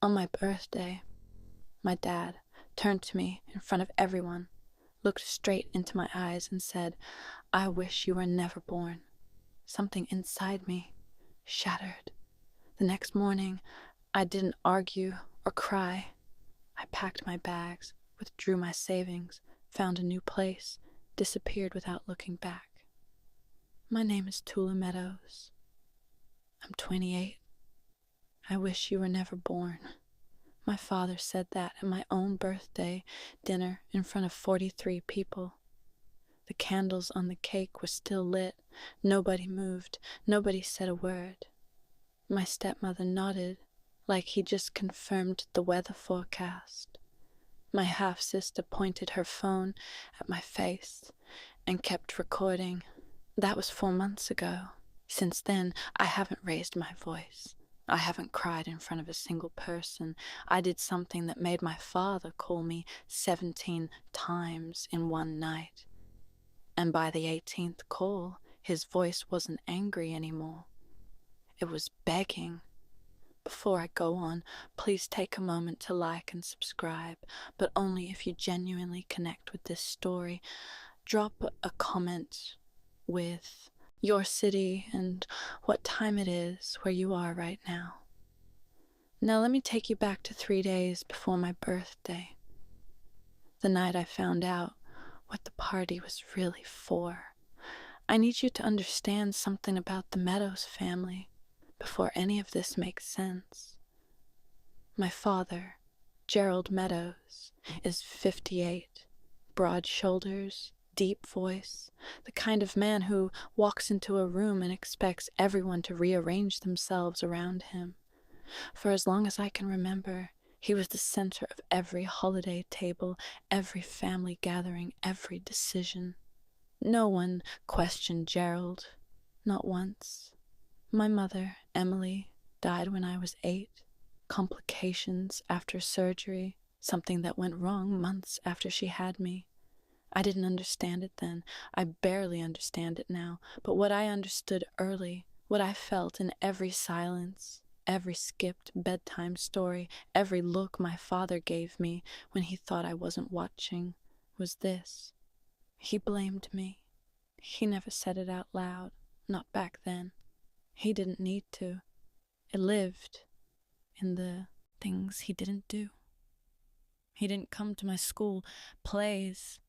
On my birthday, my dad turned to me in front of everyone, looked straight into my eyes, and said, "I wish you were never born." Something inside me shattered. The next morning, I didn't argue or cry. I packed my bags, withdrew my savings, found a new place, disappeared without looking back. My name is Tula Meadows. I'm 28. I wish you were never born. My father said that at my own birthday dinner in front of 43 people. The candles on the cake were still lit. Nobody moved. Nobody said a word. My stepmother nodded, like he just confirmed the weather forecast. My half-sister pointed her phone at my face and kept recording. That was 4 months ago. Since then, I haven't raised my voice. I haven't cried in front of a single person. I did something that made my father call me 17 times in one night. And by the 18th call, his voice wasn't angry anymore. It was begging. Before I go on, please take a moment to like and subscribe, but only if you genuinely connect with this story. Drop a comment with your city and what time it is where you are right now. Now let me take you back to 3 days before my birthday. The night I found out what the party was really for. I need you to understand something about the Meadows family before any of this makes sense. My father, Gerald Meadows, is 58, broad shoulders, deep voice, the kind of man who walks into a room and expects everyone to rearrange themselves around him. For as long as I can remember, he was the center of every holiday table, every family gathering, every decision. No one questioned Gerald, not once. My mother, Emily, died when I was 8. Complications after surgery, something that went wrong months after she had me. I didn't understand it then. I barely understand it now. But what I understood early, what I felt in every silence, every skipped bedtime story, every look my father gave me when he thought I wasn't watching, was this. He blamed me. He never said it out loud, not back then. He didn't need to. It lived in the things he didn't do. He didn't come to my school plays.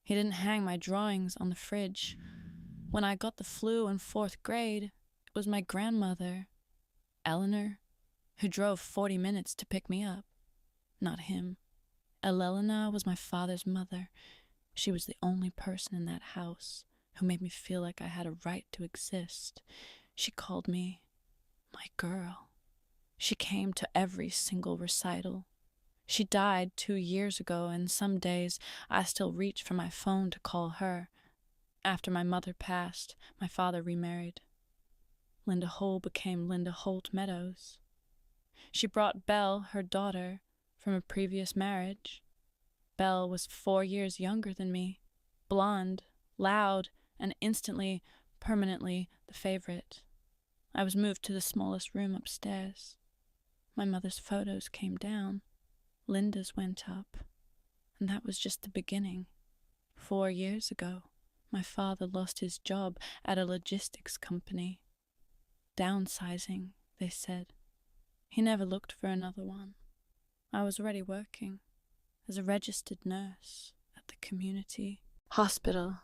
He didn't hang my drawings on the fridge. When I got the flu in 4th grade, it was my grandmother, Eleanor, who drove 40 minutes to pick me up. Not him. Elena was my father's mother. She was the only person in that house who made me feel like I had a right to exist. She called me my girl. She came to every single recital. She died 2 years ago, and some days I still reach for my phone to call her. After my mother passed, my father remarried. Linda Hull became Linda Holt Meadows. She brought Belle, her daughter, from a previous marriage. Belle was 4 years younger than me, blonde, loud, and instantly, permanently the favorite. I was moved to the smallest room upstairs. My mother's photos came down. Linda's went up. And that was just the beginning. 4 years ago, my father lost his job at a logistics company. Downsizing, they said. He never looked for another one. I was already working as a registered nurse at the community hospital.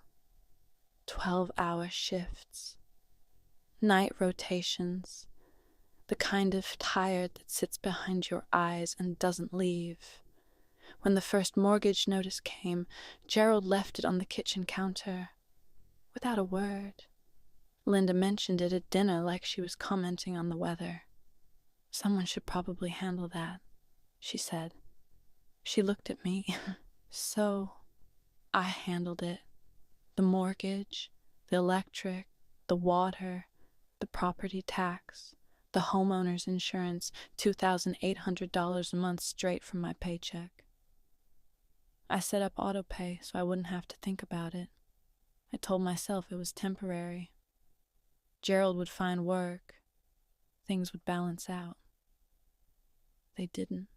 12-hour shifts. Night rotations. The kind of tired that sits behind your eyes and doesn't leave. When the first mortgage notice came, Gerald left it on the kitchen counter, without a word. Linda mentioned it at dinner like she was commenting on the weather. "Someone should probably handle that," she said. She looked at me. So, I handled it. The mortgage, the electric, the water, the property tax, the homeowner's insurance, $2,800 a month straight from my paycheck. I set up autopay so I wouldn't have to think about it. I told myself it was temporary. Gerald would find work. Things would balance out. they didn't.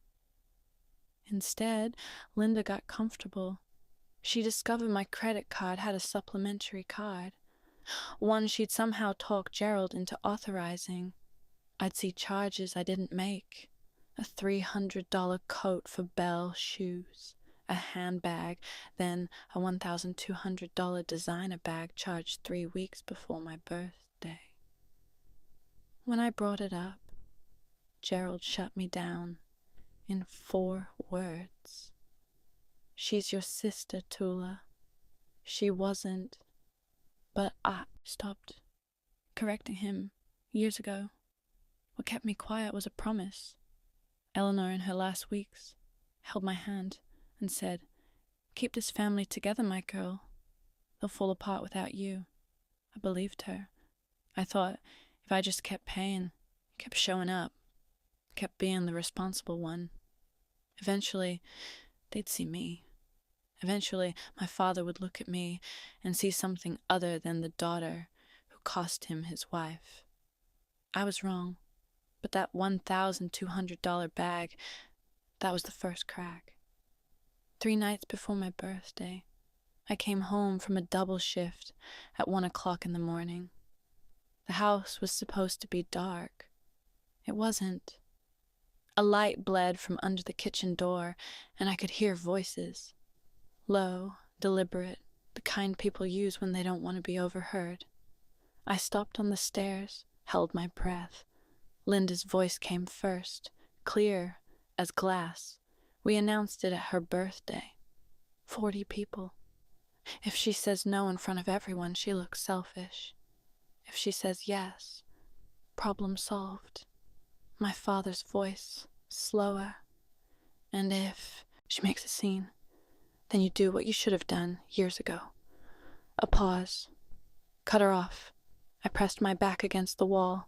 Instead, Linda got comfortable. She discovered my credit card had a supplementary card, one she'd somehow talked Gerald into authorizing. I'd see charges I didn't make. A $300 coat for Belle shoes, a handbag, then a $1,200 designer bag charged 3 weeks before my birthday. When I brought it up, Gerald shut me down in 4 words. She's your sister, Tula. She wasn't. But I stopped correcting him years ago. What kept me quiet was a promise. Eleanor, in her last weeks, held my hand and said, "Keep this family together, my girl. They'll fall apart without you." I believed her. I thought if I just kept paying, kept showing up, kept being the responsible one, eventually they'd see me. Eventually my father would look at me and see something other than the daughter who cost him his wife. I was wrong. But that $1,200 bag, that was the first crack. 3 nights before my birthday, I came home from a double shift at 1 o'clock in the morning. The house was supposed to be dark. It wasn't. A light bled from under the kitchen door, and I could hear voices. Low, deliberate, the kind people use when they don't want to be overheard. I stopped on the stairs, held my breath. Linda's voice came first, clear as glass. We announced it at her birthday. 40 people. If she says no in front of everyone, she looks selfish. If she says yes, problem solved. My father's voice, slower. And if she makes a scene, then you do what you should have done years ago. A pause. Cut her off. I pressed my back against the wall.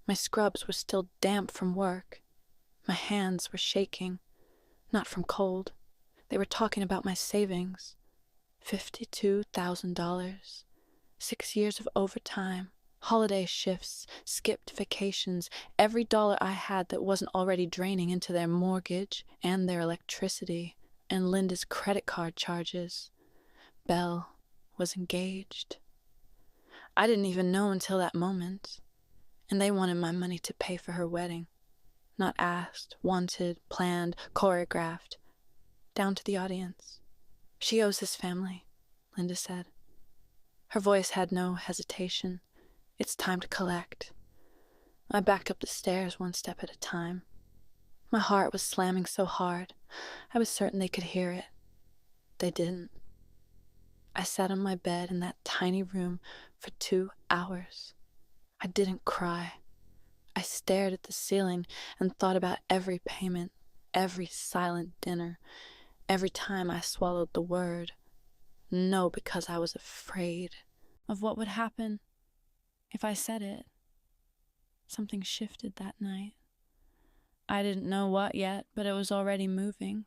My scrubs were still damp from work. My hands were shaking, not from cold. They were talking about my savings. $52,000. 6 years of overtime, holiday shifts, skipped vacations, every dollar I had that wasn't already draining into their mortgage and their electricity and Linda's credit card charges. Belle was engaged. I didn't even know until that moment. And they wanted my money to pay for her wedding. Not asked, wanted, planned, choreographed. Down to the audience. She owes his family, Linda said. Her voice had no hesitation. It's time to collect. I backed up the stairs 1 step at a time. My heart was slamming so hard, I was certain they could hear it. They didn't. I sat on my bed in that tiny room for 2 hours. I didn't cry. I stared at the ceiling and thought about every payment, every silent dinner, every time I swallowed the word no, because I was afraid of what would happen if I said it. Something shifted that night. I didn't know what yet, but it was already moving.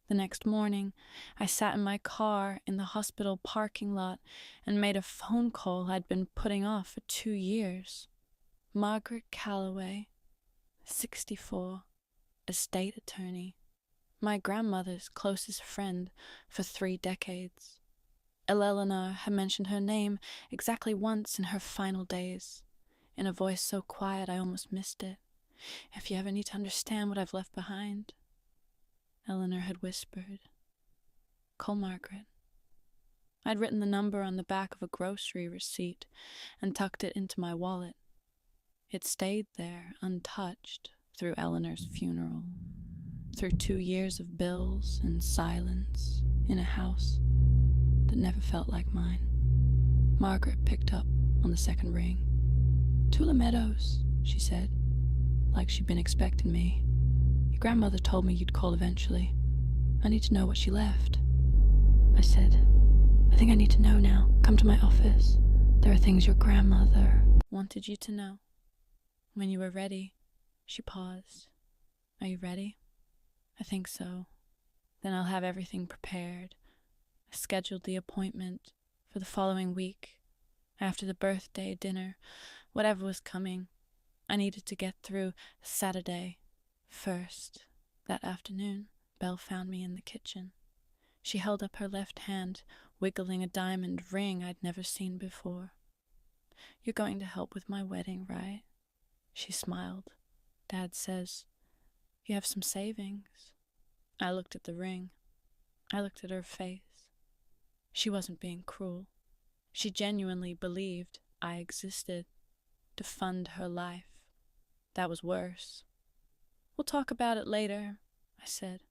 The next morning, I sat in my car in the hospital parking lot and made a phone call I'd been putting off for 2 years. Margaret Calloway, 64, estate attorney, my grandmother's closest friend for 3 decades. Eleanor had mentioned her name exactly once in her final days, in a voice so quiet I almost missed it. "If you ever need to understand what I've left behind," Eleanor had whispered, "call Margaret." I'd written the number on the back of a grocery receipt and tucked it into my wallet. It stayed there, untouched, through Eleanor's funeral, through 2 years of bills and silence in a house that never felt like mine. Margaret picked up on the second ring. "Tula Meadows," she said, like she'd been expecting me. "Your grandmother told me you'd call eventually. I need to know what she left." I said, "I think I need to know now. Come to my office. There are things your grandmother wanted you to know. When you were ready." She paused. "Are you ready?" "I think so. Then I'll have everything prepared." I scheduled the appointment for the following week, after the birthday dinner, whatever was coming. I needed to get through Saturday first. That afternoon, Belle found me in the kitchen. She held up her left hand, wiggling a diamond ring I'd never seen before. "You're going to help with my wedding, right?" She smiled. "Dad says you have some savings." I looked at the ring. I looked at her face. She wasn't being cruel. She genuinely believed I existed to fund her life. That was worse. "We'll talk about it later," I said.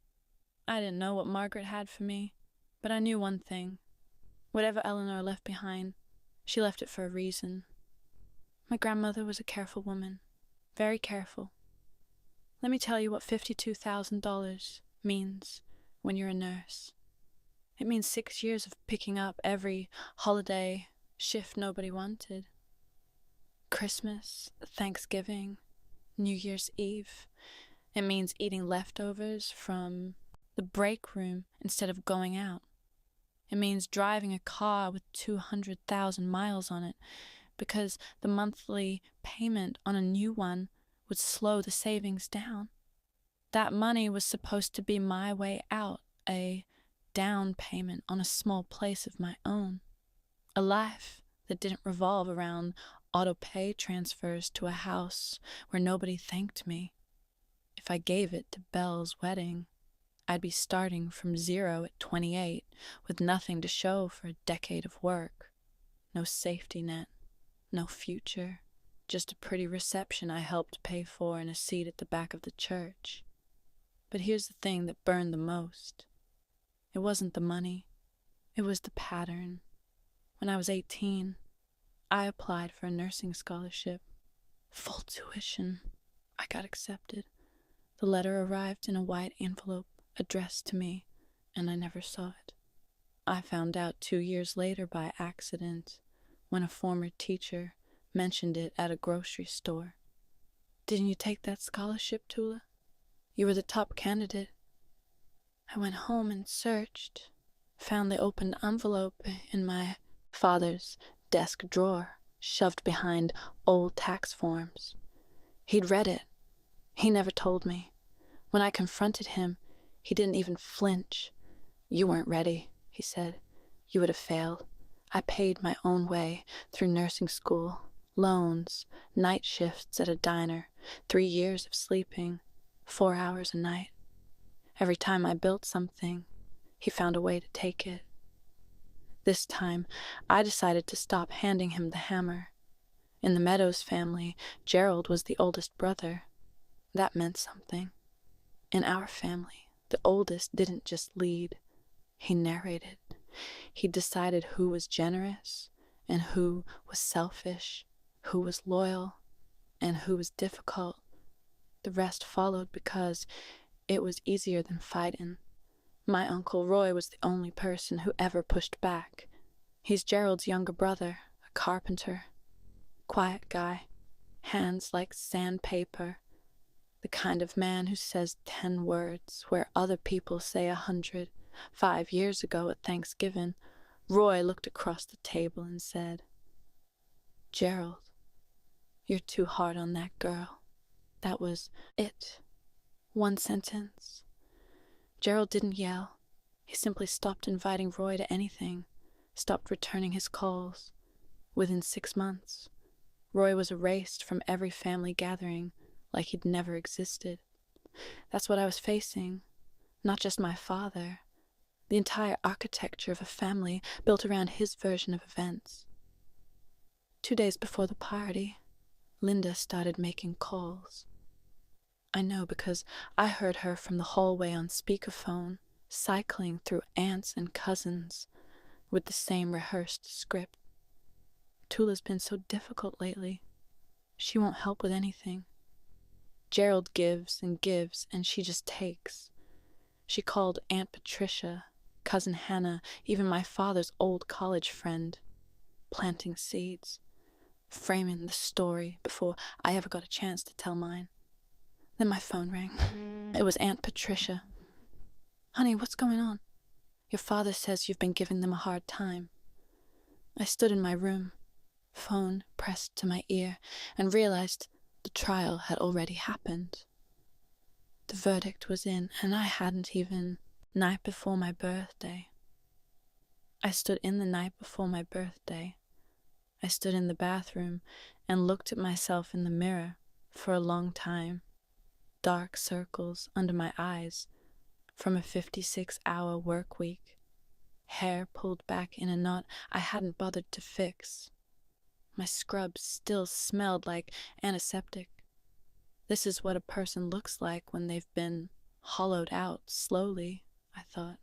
I didn't know what Margaret had for me, but I knew one thing. Whatever Eleanor left behind, she left it for a reason. My grandmother was a careful woman, very careful. Let me tell you what $52,000 means when you're a nurse. It means 6 years of picking up every holiday shift nobody wanted. Christmas, Thanksgiving, New Year's Eve. It means eating leftovers from the break room instead of going out. It means driving a car with 200,000 miles on it because the monthly payment on a new one would slow the savings down. That money was supposed to be my way out, a down payment on a small place of my own. A life that didn't revolve around auto-pay transfers to a house where nobody thanked me. If I gave it to Belle's wedding, I'd be starting from zero at 28 with nothing to show for a decade of work. No safety net, no future, just a pretty reception I helped pay for and a seat at the back of the church. But here's the thing that burned the most. It wasn't the money, it was the pattern. When I was 18, I applied for a nursing scholarship. Full tuition. I got accepted. The letter arrived in a white envelope addressed to me, and I never saw it. I found out 2 years later by accident when a former teacher mentioned it at a grocery store. "Didn't you take that scholarship, Tula? You were the top candidate." I went home and searched, found the opened envelope in my father's desk drawer, shoved behind old tax forms. He'd read it. He never told me. When I confronted him, he didn't even flinch. "You weren't ready," he said. "You would have failed. I paid my own way through nursing school, loans, night shifts at a diner, 3 years of sleeping, 4 hours a night. Every time I built something, he found a way to take it." This time, I decided to stop handing him the hammer. In the Meadows family, Gerald was the oldest brother. That meant something. In our family, the oldest didn't just lead. He narrated. He decided who was generous and who was selfish, who was loyal and who was difficult. The rest followed because it was easier than fighting. My Uncle Roy was the only person who ever pushed back. He's Gerald's younger brother, a carpenter. Quiet guy, hands like sandpaper. The kind of man who says 10 words where other people say 100. 5 years ago at Thanksgiving, Roy looked across the table and said, "Gerald, you're too hard on that girl." That was it. One sentence. Gerald didn't yell. He simply stopped inviting Roy to anything, stopped returning his calls. Within 6 months, Roy was erased from every family gathering like he'd never existed. That's what I was facing. Not just my father. The entire architecture of a family built around his version of events. 2 days before the party, Linda started making calls. I know because I heard her from the hallway on speakerphone, cycling through aunts and cousins with the same rehearsed script. "Tula's been so difficult lately. She won't help with anything. Gerald gives, and she just takes." She called Aunt Patricia, Cousin Hannah, even my father's old college friend, planting seeds, framing the story before I ever got a chance to tell mine. Then my phone rang. It was Aunt Patricia. "Honey, what's going on?" "Your father says you've been giving them a hard time." I stood in my room, phone pressed to my ear, and realized the trial had already happened. The verdict was in, and I hadn't even. Night before my birthday. I stood in the night before my birthday. I stood in the bathroom and looked at myself in the mirror for a long time. Dark circles under my eyes from a 56-hour work week. Hair pulled back in a knot I hadn't bothered to fix. My scrubs still smelled like antiseptic. This is what a person looks like when they've been hollowed out slowly, I thought.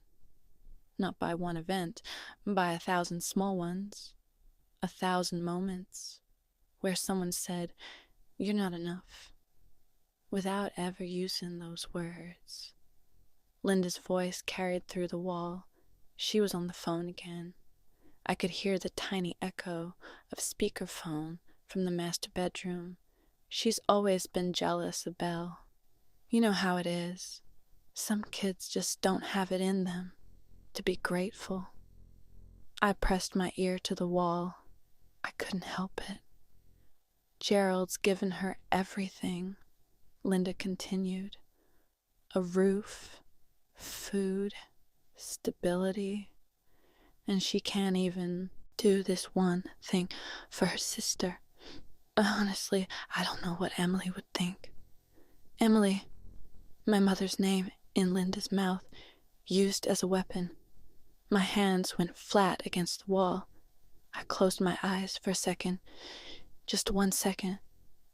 Not by one event, by 1,000 small ones. 1,000 moments where someone said, "You're not enough," without ever using those words. Linda's voice carried through the wall. She was on the phone again. I could hear the tiny echo of speakerphone from the master bedroom. She's always been jealous of Belle. You know how it is. Some kids just don't have it in them to be grateful. I pressed my ear to the wall. I couldn't help it. Gerald's given her everything, Linda continued. A roof, food, stability, and she can't even do this one thing for her sister. Honestly, I don't know what Emily would think. Emily, my mother's name in Linda's mouth, used as a weapon. My hands went flat against the wall. I closed my eyes for a second. Just 1 second.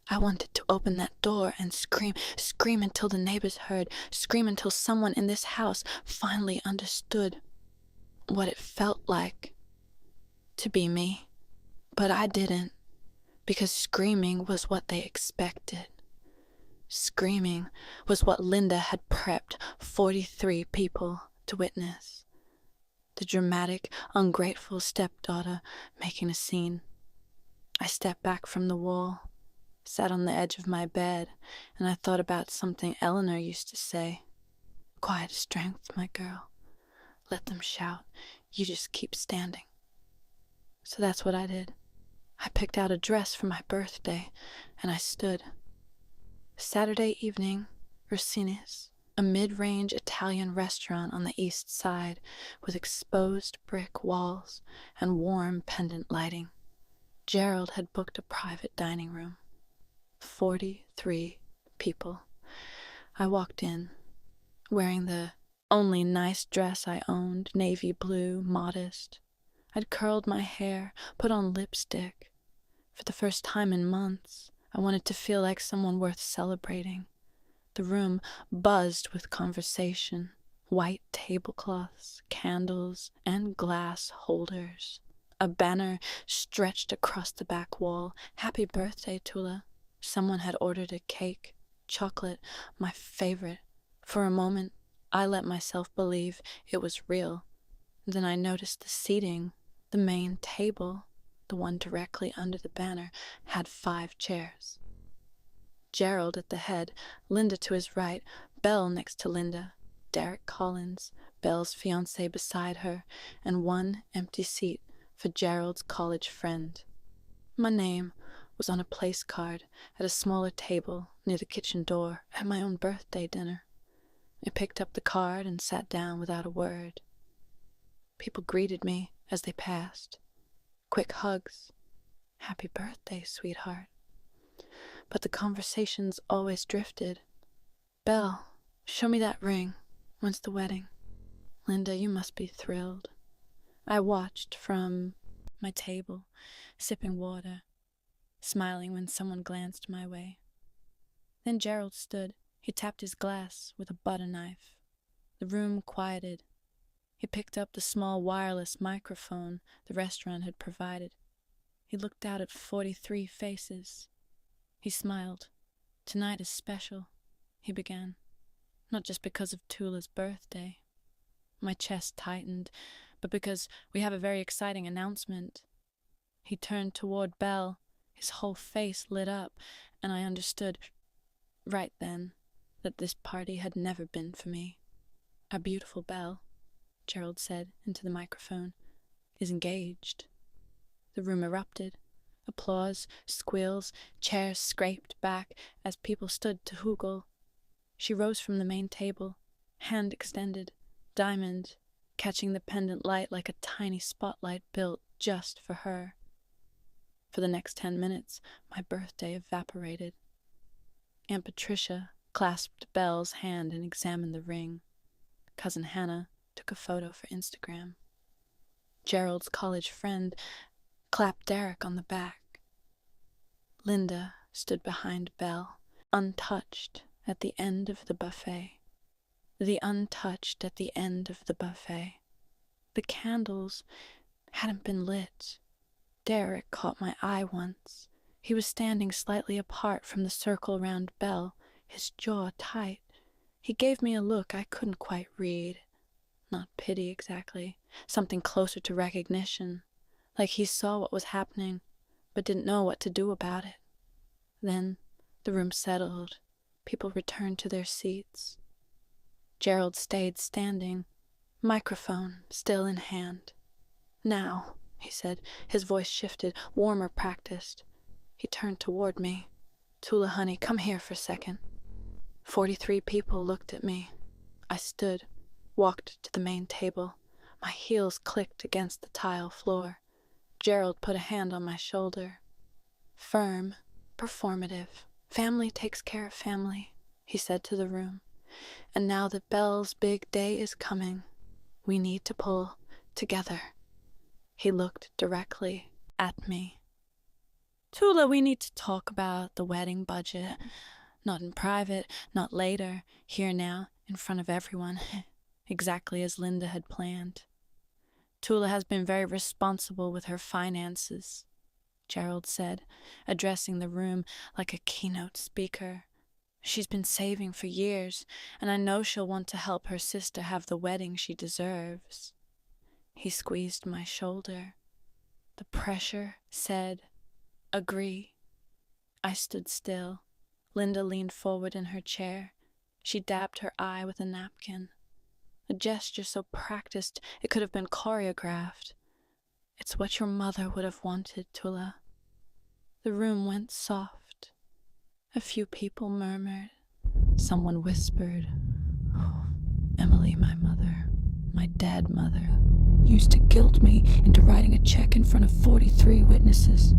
I wanted to open that door and scream until the neighbors heard, scream until someone in this house finally understood what it felt like to be me. But I didn't, because screaming was what they expected. Screaming was what Linda had prepped 43 people to witness. The dramatic, ungrateful stepdaughter making a scene. I stepped back from the wall, sat on the edge of my bed, and I thought about something Eleanor used to say. Quiet strength, my girl. Let them shout. You just keep standing. So that's what I did. I picked out a dress for my birthday, and I stood. Saturday evening, Rossini's, a mid-range Italian restaurant on the east side with exposed brick walls and warm pendant lighting. Gerald had booked a private dining room. 43 people. I walked in, wearing the only nice dress I owned, navy blue, modest. I'd curled my hair, put on lipstick. For the first time in months, I wanted to feel like someone worth celebrating. The room buzzed with conversation, white tablecloths, candles, and glass holders. A banner stretched across the back wall. Happy birthday, Tula. Someone had ordered a cake, chocolate, my favorite. For a moment, I let myself believe it was real. Then I noticed the seating. The main table, the one directly under the banner, had 5 chairs. Gerald at the head, Linda to his right, Belle next to Linda, Derek Collins, Belle's fiancé beside her, and one empty seat for Gerald's college friend. My name was on a place card at a smaller table near the kitchen door at my own birthday dinner. I picked up the card and sat down without a word. People greeted me as they passed. Quick hugs. Happy birthday, sweetheart. But the conversations always drifted. Belle, show me that ring. When's the wedding? Linda, you must be thrilled. I watched from my table, sipping water, smiling when someone glanced my way. Then Gerald stood. He tapped his glass with a butter knife. The room quieted. He picked up the small wireless microphone the restaurant had provided. He looked out at 43 faces. He smiled. Tonight is special, he began. Not just because of Tula's birthday. My chest tightened, but because we have a very exciting announcement. He turned toward Belle. His whole face lit up, and I understood right then that this party had never been for me. Our beautiful Belle, Gerald said into the microphone, is engaged. The room erupted. Applause, squeals, chairs scraped back as people stood to hoogle. She rose from the main table, hand extended, diamond, catching the pendant light like a tiny spotlight built just for her. For the next 10 minutes, my birthday evaporated. Aunt Patricia clasped Belle's hand and examined the ring. Cousin Hannah took a photo for Instagram. Gerald's college friend clapped Derek on the back. Linda stood behind Belle, untouched at the end of the buffet. The untouched at the end of the buffet. The candles hadn't been lit. Derek caught my eye once. He was standing slightly apart from the circle round Belle, his jaw tight. He gave me a look I couldn't quite read. Not pity exactly, something closer to recognition, like he saw what was happening, but didn't know what to do about it. Then the room settled. People returned to their seats. Gerald stayed standing, microphone still in hand. "Now," he said, his voice shifted, warmer practiced. He turned toward me. "Tula, honey, come here for a second." 43 people looked at me. I stood, walked to the main table. My heels clicked against the tile floor. Gerald put a hand on my shoulder. "Firm, performative. Family takes care of family," he said to the room. "And now that Belle's big day is coming, we need to pull together." He looked directly at me. "Tula, we need to talk about the wedding budget. Not in private, not later, here now, in front of everyone, exactly as Linda had planned. Tula has been very responsible with her finances," Gerald said, addressing the room like a keynote speaker. "She's been saving for years, and I know she'll want to help her sister have the wedding she deserves." He squeezed my shoulder. The pressure said, "Agree." I stood still. Linda leaned forward in her chair. She dabbed her eye with a napkin. A gesture so practiced it could have been choreographed. "It's what your mother would have wanted, Tula." The room went soft. A few people murmured. Someone whispered, "Oh, Emily, my mother, my dead mother, used to guilt me into writing a check in front of 43 witnesses."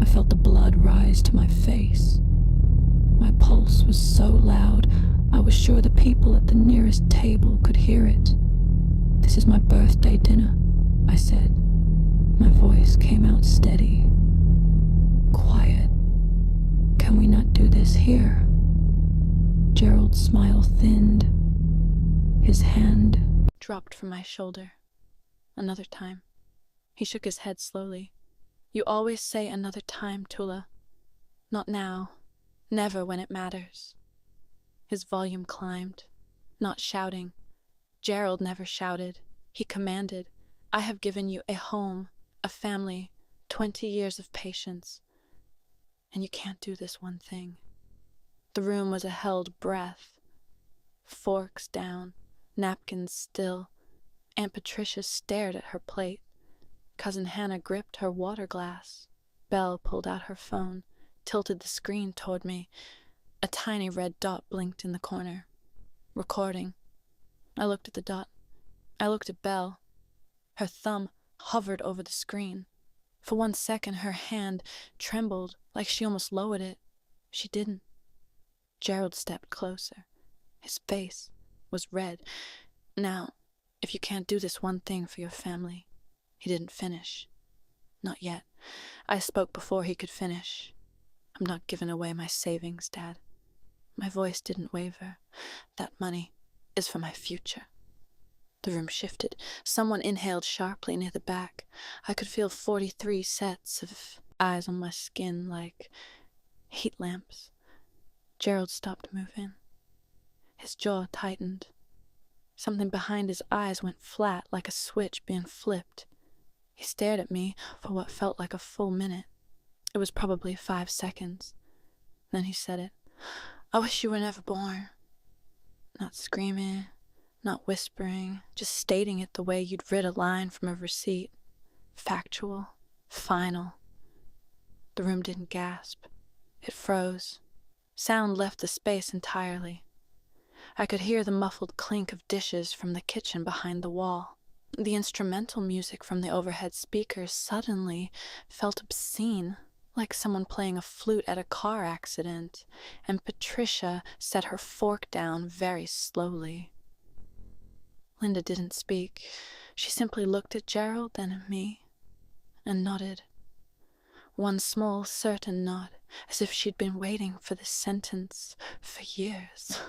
I felt the blood rise to my face. My pulse was so loud, I was sure the people at the nearest table could hear it. "This is my birthday dinner," I said. My voice came out steady. "Quiet. Can we not do this here?" Gerald's smile thinned. His hand dropped from my shoulder. "Another time." He shook his head slowly. "You always say another time, Tula. Not now. Never when it matters." His volume climbed. Not shouting. Gerald never shouted. He commanded. "I have given you a home, a family, 20 years of patience. And you can't do this one thing." The room was a held breath. Forks down, napkins still. Aunt Patricia stared at her plate. Cousin Hannah gripped her water glass. Belle pulled out her phone, tilted the screen toward me. A tiny red dot blinked in the corner. Recording. I looked at the dot. I looked at Belle. Her thumb hovered over the screen. For 1 second, her hand trembled like she almost lowered it. She didn't. Gerald stepped closer. His face was red. "Now, if you can't do this one thing for your family." He didn't finish. Not yet. I spoke before he could finish. "I'm not giving away my savings, Dad." My voice didn't waver. "That money is for my future." The room shifted. Someone inhaled sharply near the back. I could feel 43 sets of eyes on my skin like heat lamps. Gerald stopped moving. His jaw tightened. Something behind his eyes went flat like a switch being flipped. He stared at me for what felt like a full minute. It was probably 5 seconds. Then he said it. "I wish you were never born." Not screaming, not whispering, just stating it the way you'd read a line from a receipt. Factual, final. The room didn't gasp. It froze. Sound left the space entirely. I could hear the muffled clink of dishes from the kitchen behind the wall. The instrumental music from the overhead speakers suddenly felt obscene, like someone playing a flute at a car accident, and Patricia set her fork down very slowly. Linda didn't speak. She simply looked at Gerald, then at me, and nodded. One small, certain nod, as if she'd been waiting for this sentence for years.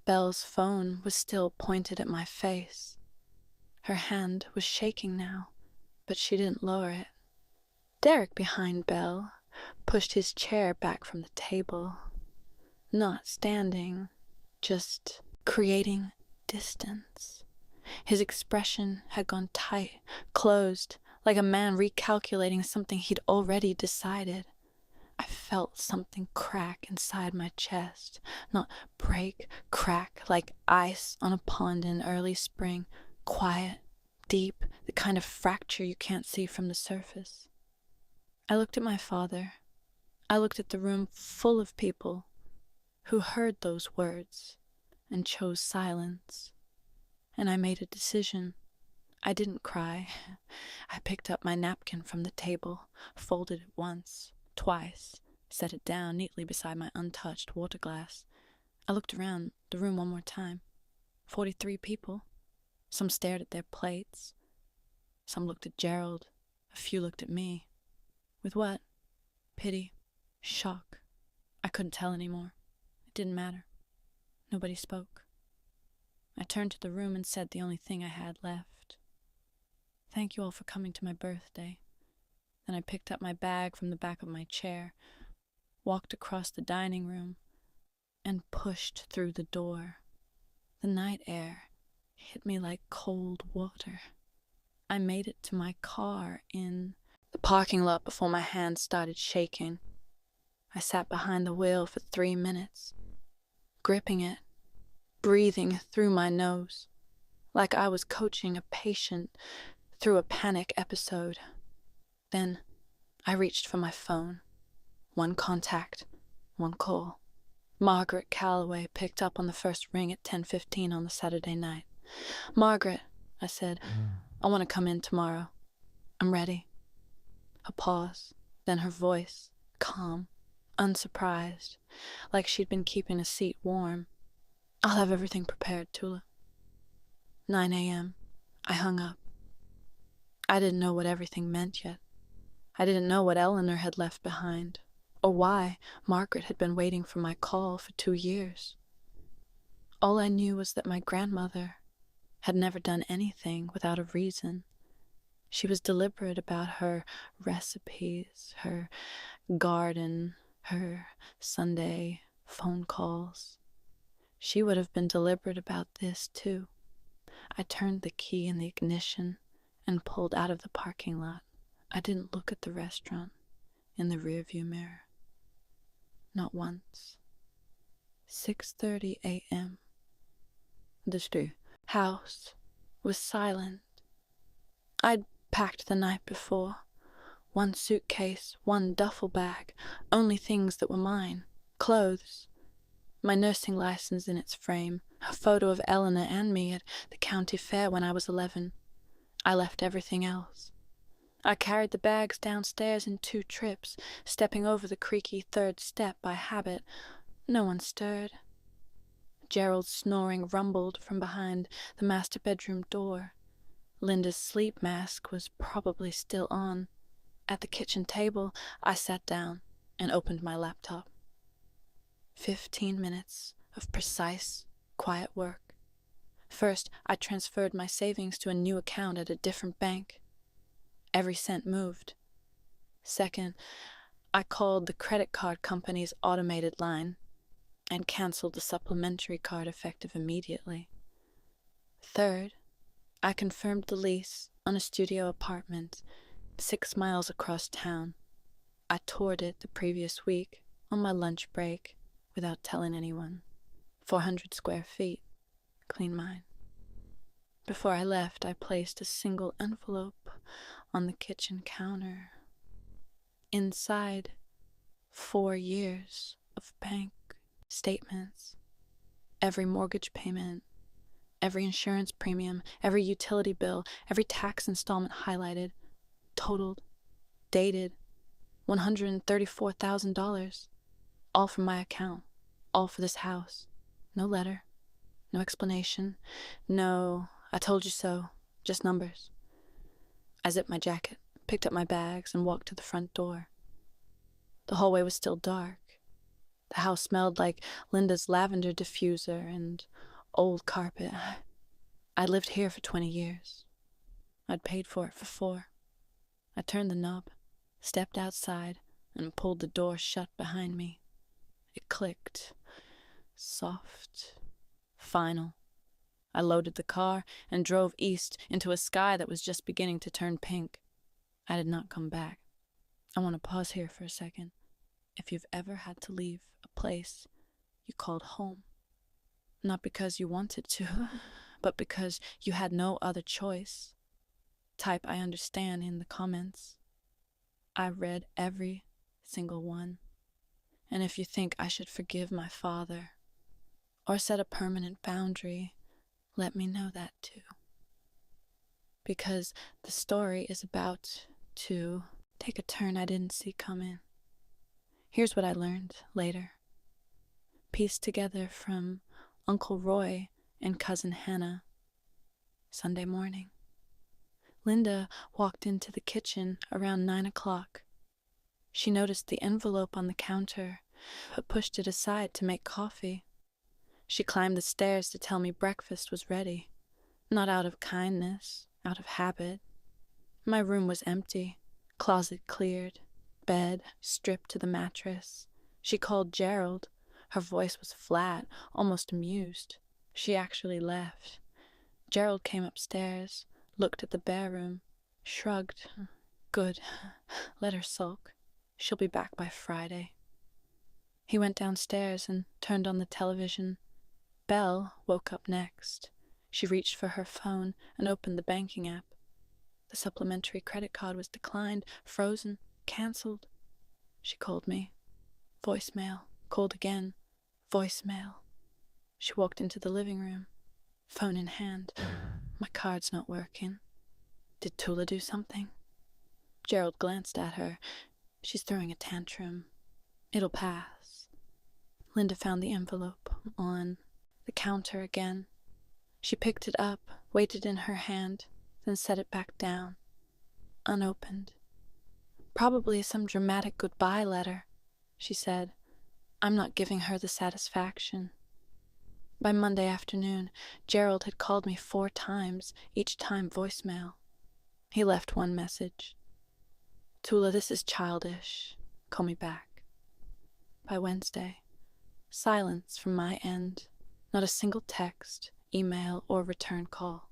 Belle's phone was still pointed at my face. Her hand was shaking now, but she didn't lower it. Derek, behind Belle, pushed his chair back from the table. Not standing, just creating distance. His expression had gone tight, closed, like a man recalculating something he'd already decided. I felt something crack inside my chest. Not break, crack, like ice on a pond in early spring. Quiet, deep, the kind of fracture you can't see from the surface. I looked at my father. I looked at the room full of people who heard those words and chose silence. And I made a decision. I didn't cry. I picked up my napkin from the table, folded it once, twice, set it down neatly beside my untouched water glass. I looked around the room one more time. 43 people. Some stared at their plates. Some looked at Gerald. A few looked at me. With what? Pity. Shock. I couldn't tell anymore. It didn't matter. Nobody spoke. I turned to the room and said the only thing I had left. Thank you all for coming to my birthday. Then I picked up my bag from the back of my chair, walked across the dining room, and pushed through the door. The night air hit me like cold water. I made it to my car in the parking lot before my hands started shaking. I sat behind the wheel for 3 minutes, gripping it, breathing through my nose, like I was coaching a patient through a panic episode. Then I reached for my phone. One contact, one call. Margaret Calloway picked up on the first ring at 10:15 on the Saturday night. Margaret, I said, I want to come in tomorrow. I'm ready. A pause, then her voice, calm, unsurprised, like she'd been keeping a seat warm. I'll have everything prepared, Tula. 9 a.m. I hung up. I didn't know what everything meant yet. I didn't know what Eleanor had left behind, or why Margaret had been waiting for my call for 2 years. All I knew was that my grandmother had never done anything without a reason. She was deliberate about her recipes, her garden, her Sunday phone calls. She would have been deliberate about this, too. I turned the key in the ignition and pulled out of the parking lot. I didn't look at the restaurant in the rearview mirror. Not once. 6:30 a.m. The house was silent. I'd packed the night before. 1 suitcase, 1 duffel bag, only things that were mine. Clothes. My nursing license in its frame, a photo of Eleanor and me at the county fair when I was 11. I left everything else. I carried the bags downstairs in 2 trips, stepping over the creaky 3rd step by habit. No one stirred. Gerald's snoring rumbled from behind the master bedroom door. Linda's sleep mask was probably still on. At the kitchen table, I sat down and opened my laptop. 15 minutes of precise, quiet work. First, I transferred my savings to a new account at a different bank. Every cent moved. Second, I called the credit card company's automated line and canceled the supplementary card effective immediately. Third, I confirmed the lease on a studio apartment 6 miles across town. I toured it the previous week on my lunch break without telling anyone. 400 square feet, clean mine. Before I left, I placed a single envelope on the kitchen counter. Inside, 4 years of bank statements. Every mortgage payment, every insurance premium, every utility bill, every tax installment highlighted, totaled, dated, $134,000. All from my account, all for this house. No letter, no explanation, no "I told you so," just numbers. I zipped my jacket, picked up my bags, and walked to the front door. The hallway was still dark. The house smelled like Linda's lavender diffuser and old carpet. I'd lived here for 20 years. I'd paid for it for 4. I turned the knob, stepped outside, and pulled the door shut behind me. It clicked. Soft. Final. I loaded the car and drove east into a sky that was just beginning to turn pink. I did not come back. I want to pause here for a second. If you've ever had to leave a place you called home, not because you wanted to, but because you had no other choice, type "I understand" in the comments. I read every single one. And if you think I should forgive my father or set a permanent boundary, let me know that too. Because the story is about to take a turn I didn't see coming. Here's what I learned later. Pieced together from Uncle Roy and Cousin Hannah. Sunday morning. Linda walked into the kitchen around 9 o'clock. She noticed the envelope on the counter, but pushed it aside to make coffee. She climbed the stairs to tell me breakfast was ready. Not out of kindness, out of habit. My room was empty, closet cleared, bed stripped to the mattress. She called Gerald. Her voice was flat, almost amused. She actually left. Gerald came upstairs, looked at the bare room, shrugged. Good. Let her sulk. She'll be back by Friday. He went downstairs and turned on the television. Belle woke up next. She reached for her phone and opened the banking app. The supplementary credit card was declined, frozen, canceled. She called me. Voicemail. Called again. Voicemail. She walked into the living room, phone in hand. My card's not working. Did Tula do something? Gerald glanced at her. She's throwing a tantrum. It'll pass. Linda found the envelope on the counter again. She picked it up, weighted it in her hand, then set it back down. Unopened. Probably some dramatic goodbye letter, she said. I'm not giving her the satisfaction. By Monday afternoon, Gerald had called me 4 times, each time voicemail. He left one message. Tula, this is childish. Call me back. By Wednesday, silence from my end. Not a single text, email, or return call.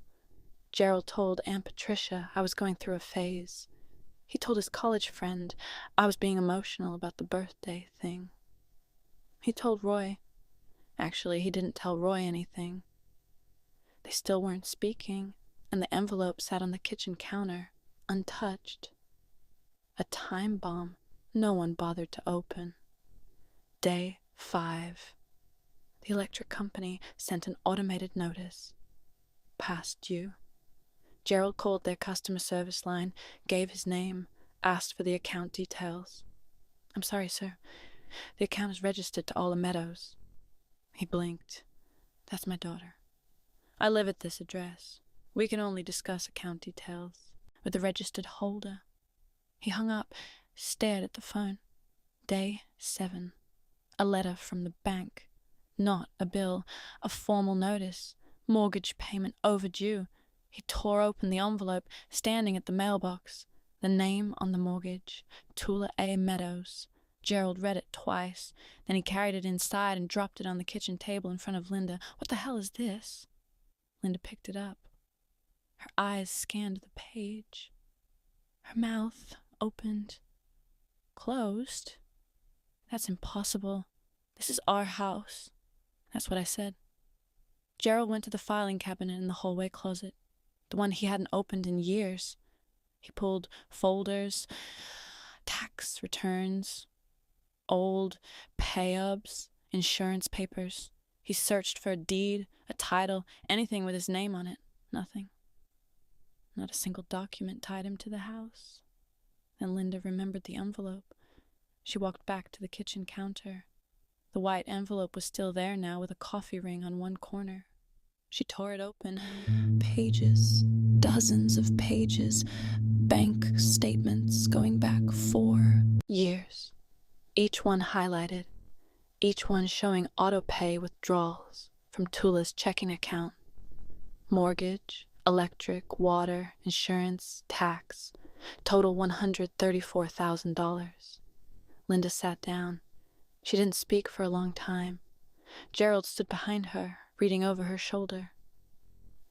Gerald told Aunt Patricia I was going through a phase. He told his college friend I was being emotional about the birthday thing. He told Roy. Actually, he didn't tell Roy anything. They still weren't speaking, and the envelope sat on the kitchen counter, untouched. A time bomb no one bothered to open. Day 5. The electric company sent an automated notice. Past due. Gerald called their customer service line, gave his name, asked for the account details. I'm sorry, sir. The account is registered to Alla Meadows. He blinked. That's my daughter. I live at this address. We can only discuss account details with the registered holder. He hung up, stared at the phone. Day 7. A letter from the bank. Not a bill, a formal notice. Mortgage payment overdue. He tore open the envelope, standing at the mailbox. The name on the mortgage, Tula A. Meadows. Gerald read it twice. Then he carried it inside and dropped it on the kitchen table in front of Linda. What the hell is this? Linda picked it up. Her eyes scanned the page. Her mouth opened. Closed? That's impossible. This is our house. That's what I said. Gerald went to the filing cabinet in the hallway closet, the one he hadn't opened in years. He pulled folders, tax returns, old pay-ups, insurance papers. He searched for a deed, a title, anything with his name on it. Nothing. Not a single document tied him to the house. Then Linda remembered the envelope. She walked back to the kitchen counter. The white envelope was still there now, with a coffee ring on one corner. She tore it open. Pages. Dozens of pages. Bank statements going back 4 years. Each one highlighted. Each one showing auto-pay withdrawals from Tula's checking account. Mortgage, electric, water, insurance, tax. Total $134,000. Linda sat down. She didn't speak for a long time. Gerald stood behind her, reading over her shoulder.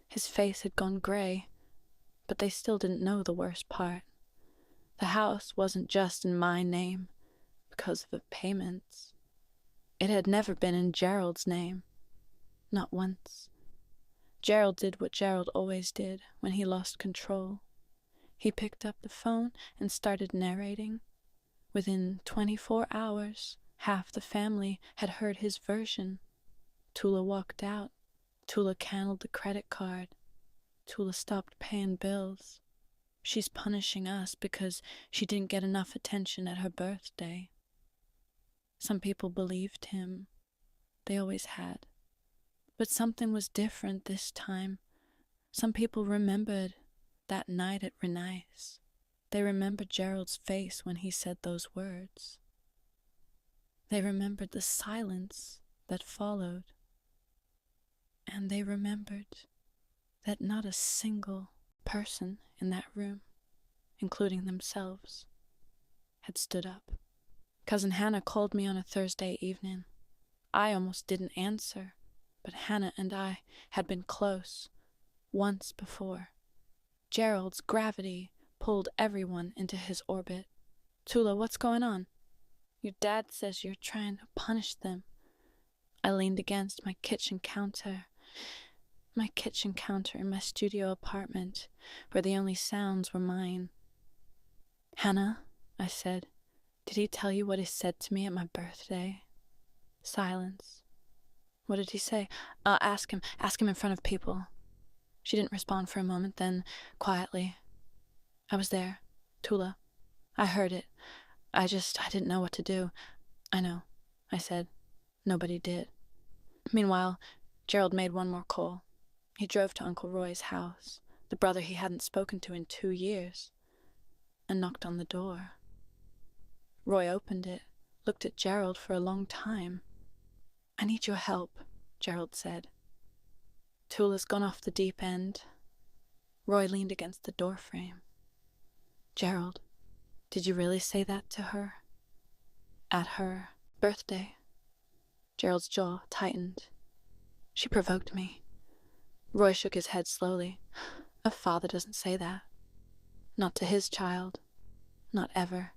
His face had gone gray, but they still didn't know the worst part. The house wasn't just in my name because of the payments. It had never been in Gerald's name. Not once. Gerald did what Gerald always did when he lost control. He picked up the phone and started narrating. Within 24 hours, half the family had heard his version. Tula walked out. Tula canceled the credit card. Tula stopped paying bills. She's punishing us because she didn't get enough attention at her birthday. Some people believed him. They always had. But something was different this time. Some people remembered that night at Renee's. They remembered Gerald's face when he said those words. They remembered the silence that followed. And they remembered that not a single person in that room, including themselves, had stood up. Cousin Hannah called me on a Thursday evening. I almost didn't answer, but Hannah and I had been close once before. Gerald's gravity pulled everyone into his orbit. Tula, what's going on? Your dad says you're trying to punish them. I leaned against my kitchen counter in my studio apartment, where the only sounds were mine. Hannah, I said, did he tell you what he said to me at my birthday? Silence. What did he say? Ask him in front of people. She didn't respond for a moment, then, quietly, I was there, Tula. I heard it. I didn't know what to do. I know, I said. Nobody did. Meanwhile, Gerald made one more call. He drove to Uncle Roy's house, the brother he hadn't spoken to in 2 years, and knocked on the door. Roy opened it, looked at Gerald for a long time. I need your help, Gerald said. Tula's gone off the deep end. Roy leaned against the doorframe. Gerald, did you really say that to her? At her birthday? Gerald's jaw tightened. She provoked me. Roy shook his head slowly. A father doesn't say that. Not to his child. Not ever.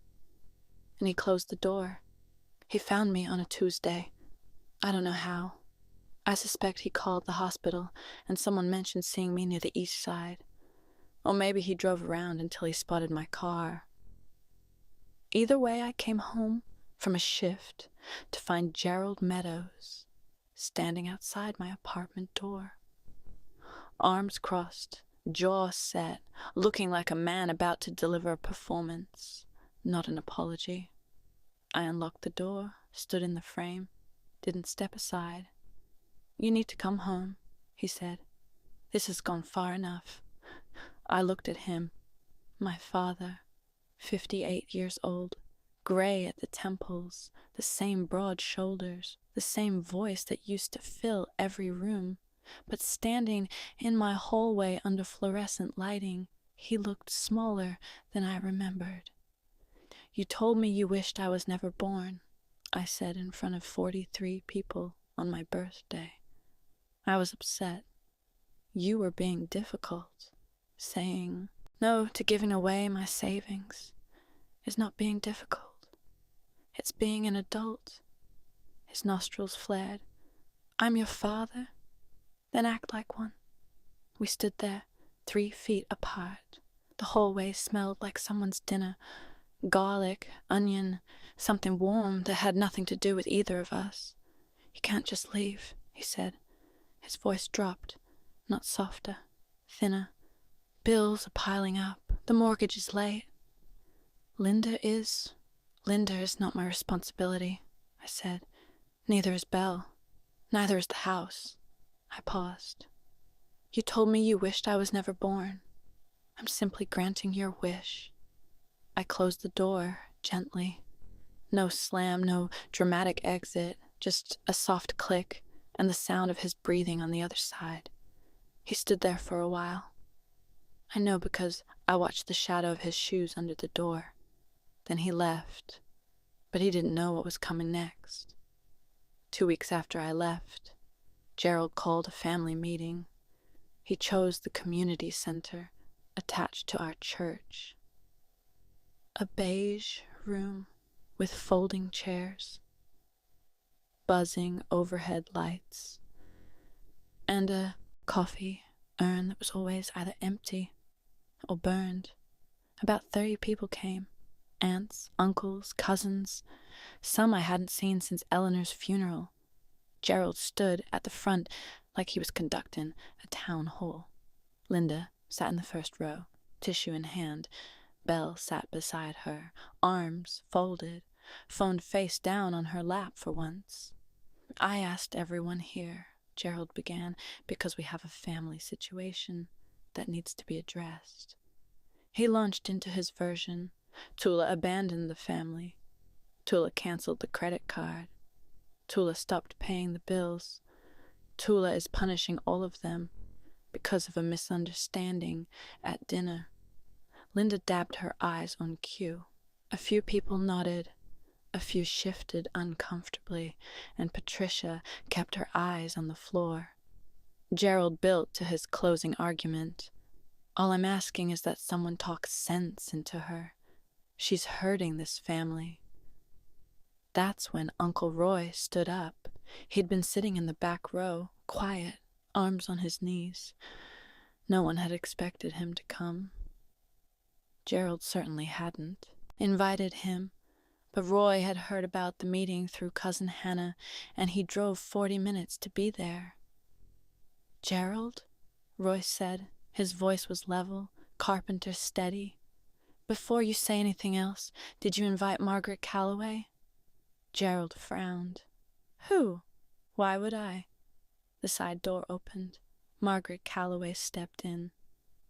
And he closed the door. He found me on a Tuesday. I don't know how. I suspect he called the hospital, and someone mentioned seeing me near the east side. Or maybe he drove around until he spotted my car. Either way, I came home from a shift to find Gerald Meadows standing outside my apartment door. Arms crossed, jaw set, looking like a man about to deliver a performance, not an apology. I unlocked the door, stood in the frame, didn't step aside. You need to come home, he said. This has gone far enough. I looked at him. My father, 58 years old, gray at the temples, the same broad shoulders, the same voice that used to fill every room. But standing in my hallway under fluorescent lighting, he looked smaller than I remembered. You told me you wished I was never born, I said in front of 43 people on my birthday. I was upset. You were being difficult, saying no to giving away my savings is not being difficult. It's being an adult. His nostrils flared. I'm your father? Then act like one. We stood there, 3 feet apart. The hallway smelled like someone's dinner. Garlic, onion, something warm that had nothing to do with either of us. You can't just leave, he said. His voice dropped, not softer, thinner. Bills are piling up. The mortgage is late. Linda is not my responsibility, I said. Neither is Belle. Neither is the house. I paused. You told me you wished I was never born. I'm simply granting your wish. I closed the door, gently. No slam, no dramatic exit, just a soft click and the sound of his breathing on the other side. He stood there for a while. I know because I watched the shadow of his shoes under the door. Then he left, but he didn't know what was coming next. 2 weeks after I left, Gerald called a family meeting. He chose the community center attached to our church. A beige room with folding chairs, buzzing overhead lights, and a coffee urn that was always either empty or burned. About 30 people came. Aunts, uncles, cousins, some I hadn't seen since Eleanor's funeral. Gerald stood at the front like he was conducting a town hall. Linda sat in the first row, tissue in hand. Belle sat beside her, arms folded, phone face down on her lap for once. I asked everyone here, Gerald began, because we have a family situation that needs to be addressed. He launched into his version. Tula abandoned the family. Tula canceled the credit card. Tula stopped paying the bills. Tula is punishing all of them because of a misunderstanding at dinner. Linda dabbed her eyes on cue. A few people nodded. A few shifted uncomfortably, and Patricia kept her eyes on the floor. Gerald built to his closing argument. All I'm asking is that someone talk sense into her. She's hurting this family. That's when Uncle Roy stood up. He'd been sitting in the back row, quiet, arms on his knees. No one had expected him to come. Gerald certainly hadn't. Invited him. But Roy had heard about the meeting through Cousin Hannah, and he drove 40 minutes to be there. Gerald? Roy said. His voice was level, Carpenter steady. Before you say anything else, did you invite Margaret Calloway? Gerald frowned. Who? Why would I? The side door opened. Margaret Calloway stepped in.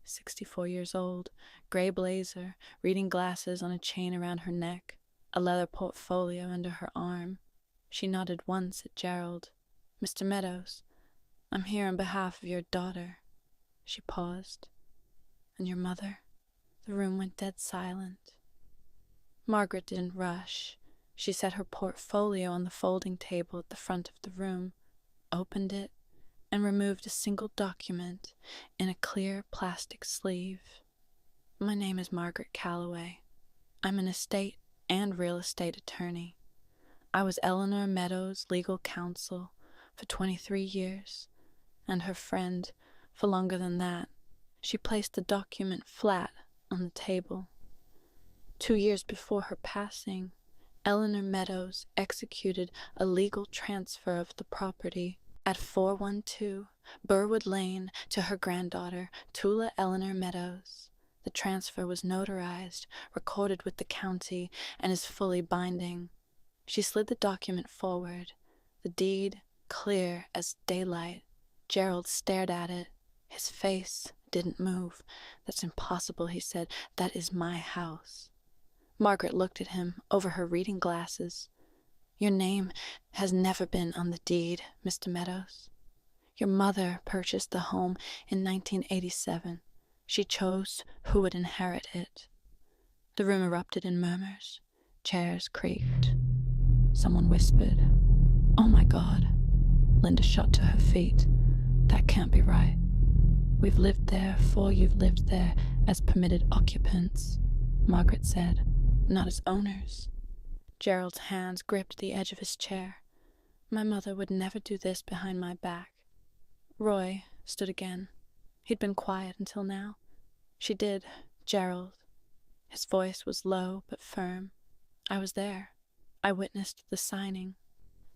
64 years old, gray blazer, reading glasses on a chain around her neck, a leather portfolio under her arm. She nodded once at Gerald. Mr. Meadows, I'm here on behalf of your daughter. She paused. And your mother? The room went dead silent. Margaret didn't rush. She set her portfolio on the folding table at the front of the room, opened it, and removed a single document in a clear plastic sleeve. My name is Margaret Calloway. I'm an estate and real estate attorney. I was Eleanor Meadows' legal counsel for 23 years, and her friend for longer than that. She placed the document flat on the table. 2 years before her passing, Eleanor Meadows executed a legal transfer of the property at 412 Burwood Lane to her granddaughter, Tula Eleanor Meadows. The transfer was notarized, recorded with the county, and is fully binding. She slid the document forward, the deed clear as daylight. Gerald stared at it. His face didn't move. That's impossible, he said. That is my house. Margaret looked at him over her reading glasses. Your name has never been on the deed, Mr. Meadows. Your mother purchased the home in 1987. She chose who would inherit it. The room erupted in murmurs. Chairs creaked. Someone whispered, "Oh my God." Linda shot to her feet. That can't be right. We've lived there before you've lived there as permitted occupants, Margaret said, not as owners. Gerald's hands gripped the edge of his chair. My mother would never do this behind my back. Roy stood again. He'd been quiet until now. She did, Gerald. His voice was low but firm. I was there. I witnessed the signing.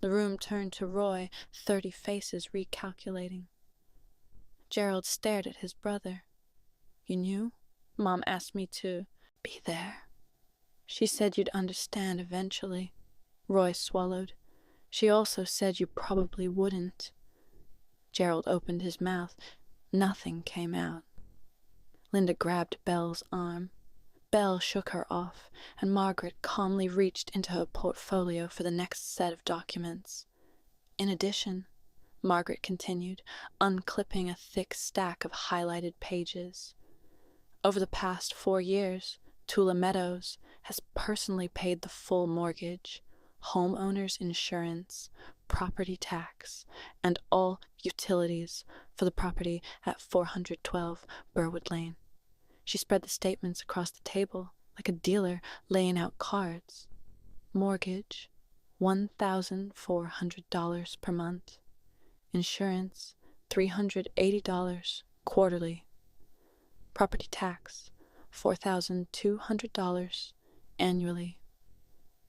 The room turned to Roy, 30 faces recalculating. Gerald stared at his brother. You knew? Mom asked me to be there. She said you'd understand eventually. Roy swallowed. She also said you probably wouldn't. Gerald opened his mouth. Nothing came out. Linda grabbed Belle's arm. Belle shook her off, and Margaret calmly reached into her portfolio for the next set of documents. In addition, Margaret continued, unclipping a thick stack of highlighted pages. Over the past 4 years, Tula Meadows has personally paid the full mortgage, homeowner's insurance, property tax, and all utilities for the property at 412 Burwood Lane. She spread the statements across the table like a dealer laying out cards. Mortgage, $1,400 per month. Insurance, $380 quarterly. Property tax, $4,200 annually.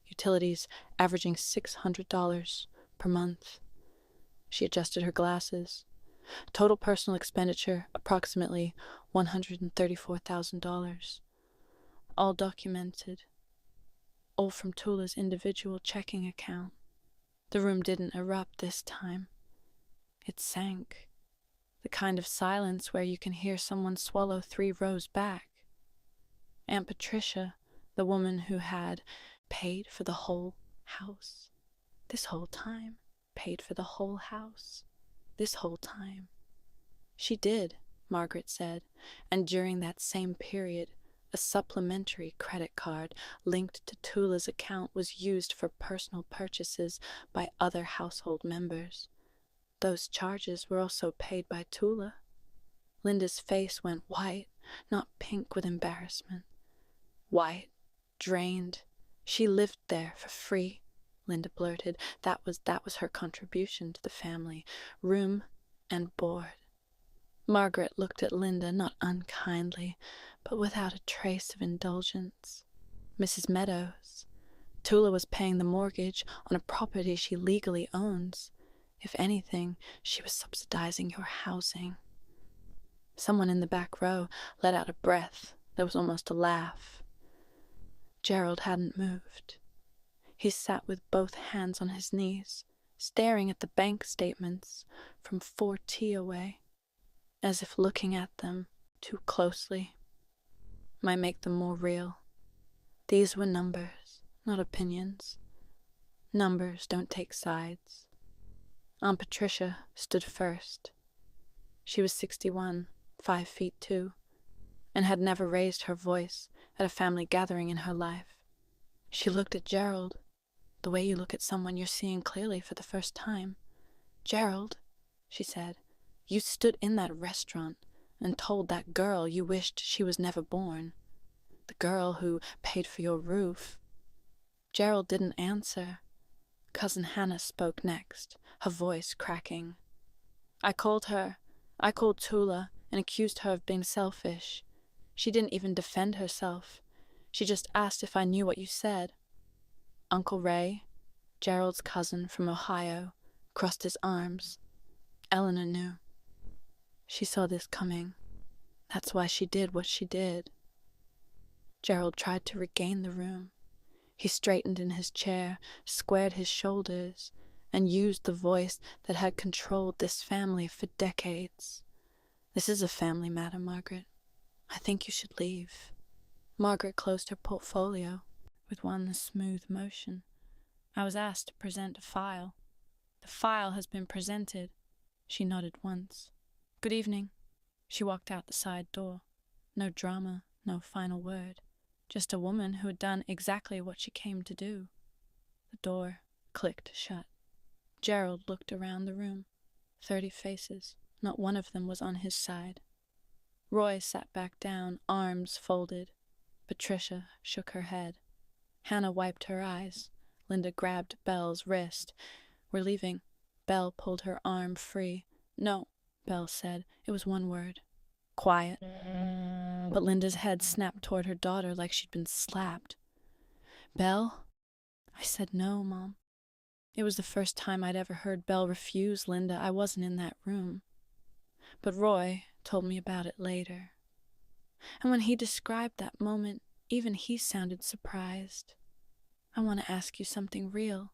Utilities averaging $600 per month. She adjusted her glasses. Total personal expenditure, approximately $134,000. All documented. All from Tula's individual checking account. The room didn't erupt this time. It sank. The kind of silence where you can hear someone swallow 3 rows back. Aunt Patricia, the woman who had paid for the whole house. This whole time. Paid for the whole house. This whole time. She did, Margaret said, and during that same period, a supplementary credit card linked to Tula's account was used for personal purchases by other household members. Those charges were also paid by Tula. Linda's face went white, not pink with embarrassment. White, drained. She lived there for free, Linda blurted. That was her contribution to the family, room and board. Margaret looked at Linda not unkindly, but without a trace of indulgence. Mrs. Meadows, Tula was paying the mortgage on a property she legally owns. If anything, she was subsidizing your housing. Someone in the back row let out a breath that was almost a laugh. Gerald hadn't moved. He sat with both hands on his knees, staring at the bank statements from 4T away, as if looking at them too closely might make them more real. These were numbers, not opinions. Numbers don't take sides. Aunt Patricia stood first. She was 61, 5'2", and had never raised her voice at a family gathering in her life. She looked at Gerald, the way you look at someone you're seeing clearly for the first time. Gerald, she said, you stood in that restaurant and told that girl you wished she was never born. The girl who paid for your roof. Gerald didn't answer. Cousin Hannah spoke next, her voice cracking. I called Tula and accused her of being selfish. She didn't even defend herself. She just asked if I knew what you said. Uncle Ray, Gerald's cousin from Ohio, crossed his arms. Eleanor knew. She saw this coming. That's why she did what she did. Gerald tried to regain the room. He straightened in his chair, squared his shoulders, and used the voice that had controlled this family for decades. This is a family matter, Margaret. I think you should leave. Margaret closed her portfolio with one smooth motion. I was asked to present a file. The file has been presented. She nodded once. Good evening. She walked out the side door. No drama, no final word. Just a woman who had done exactly what she came to do. The door clicked shut. Gerald looked around the room. 30 faces. Not one of them was on his side. Roy sat back down, arms folded. Patricia shook her head. Hannah wiped her eyes. Linda grabbed Belle's wrist. We're leaving. Belle pulled her arm free. No, Belle said. It was one word. Quiet. But Linda's head snapped toward her daughter like she'd been slapped. Belle? I said no, Mom. It was the first time I'd ever heard Belle refuse Linda. I wasn't in that room. But Roy told me about it later. And when he described that moment, even he sounded surprised. I want to ask you something real.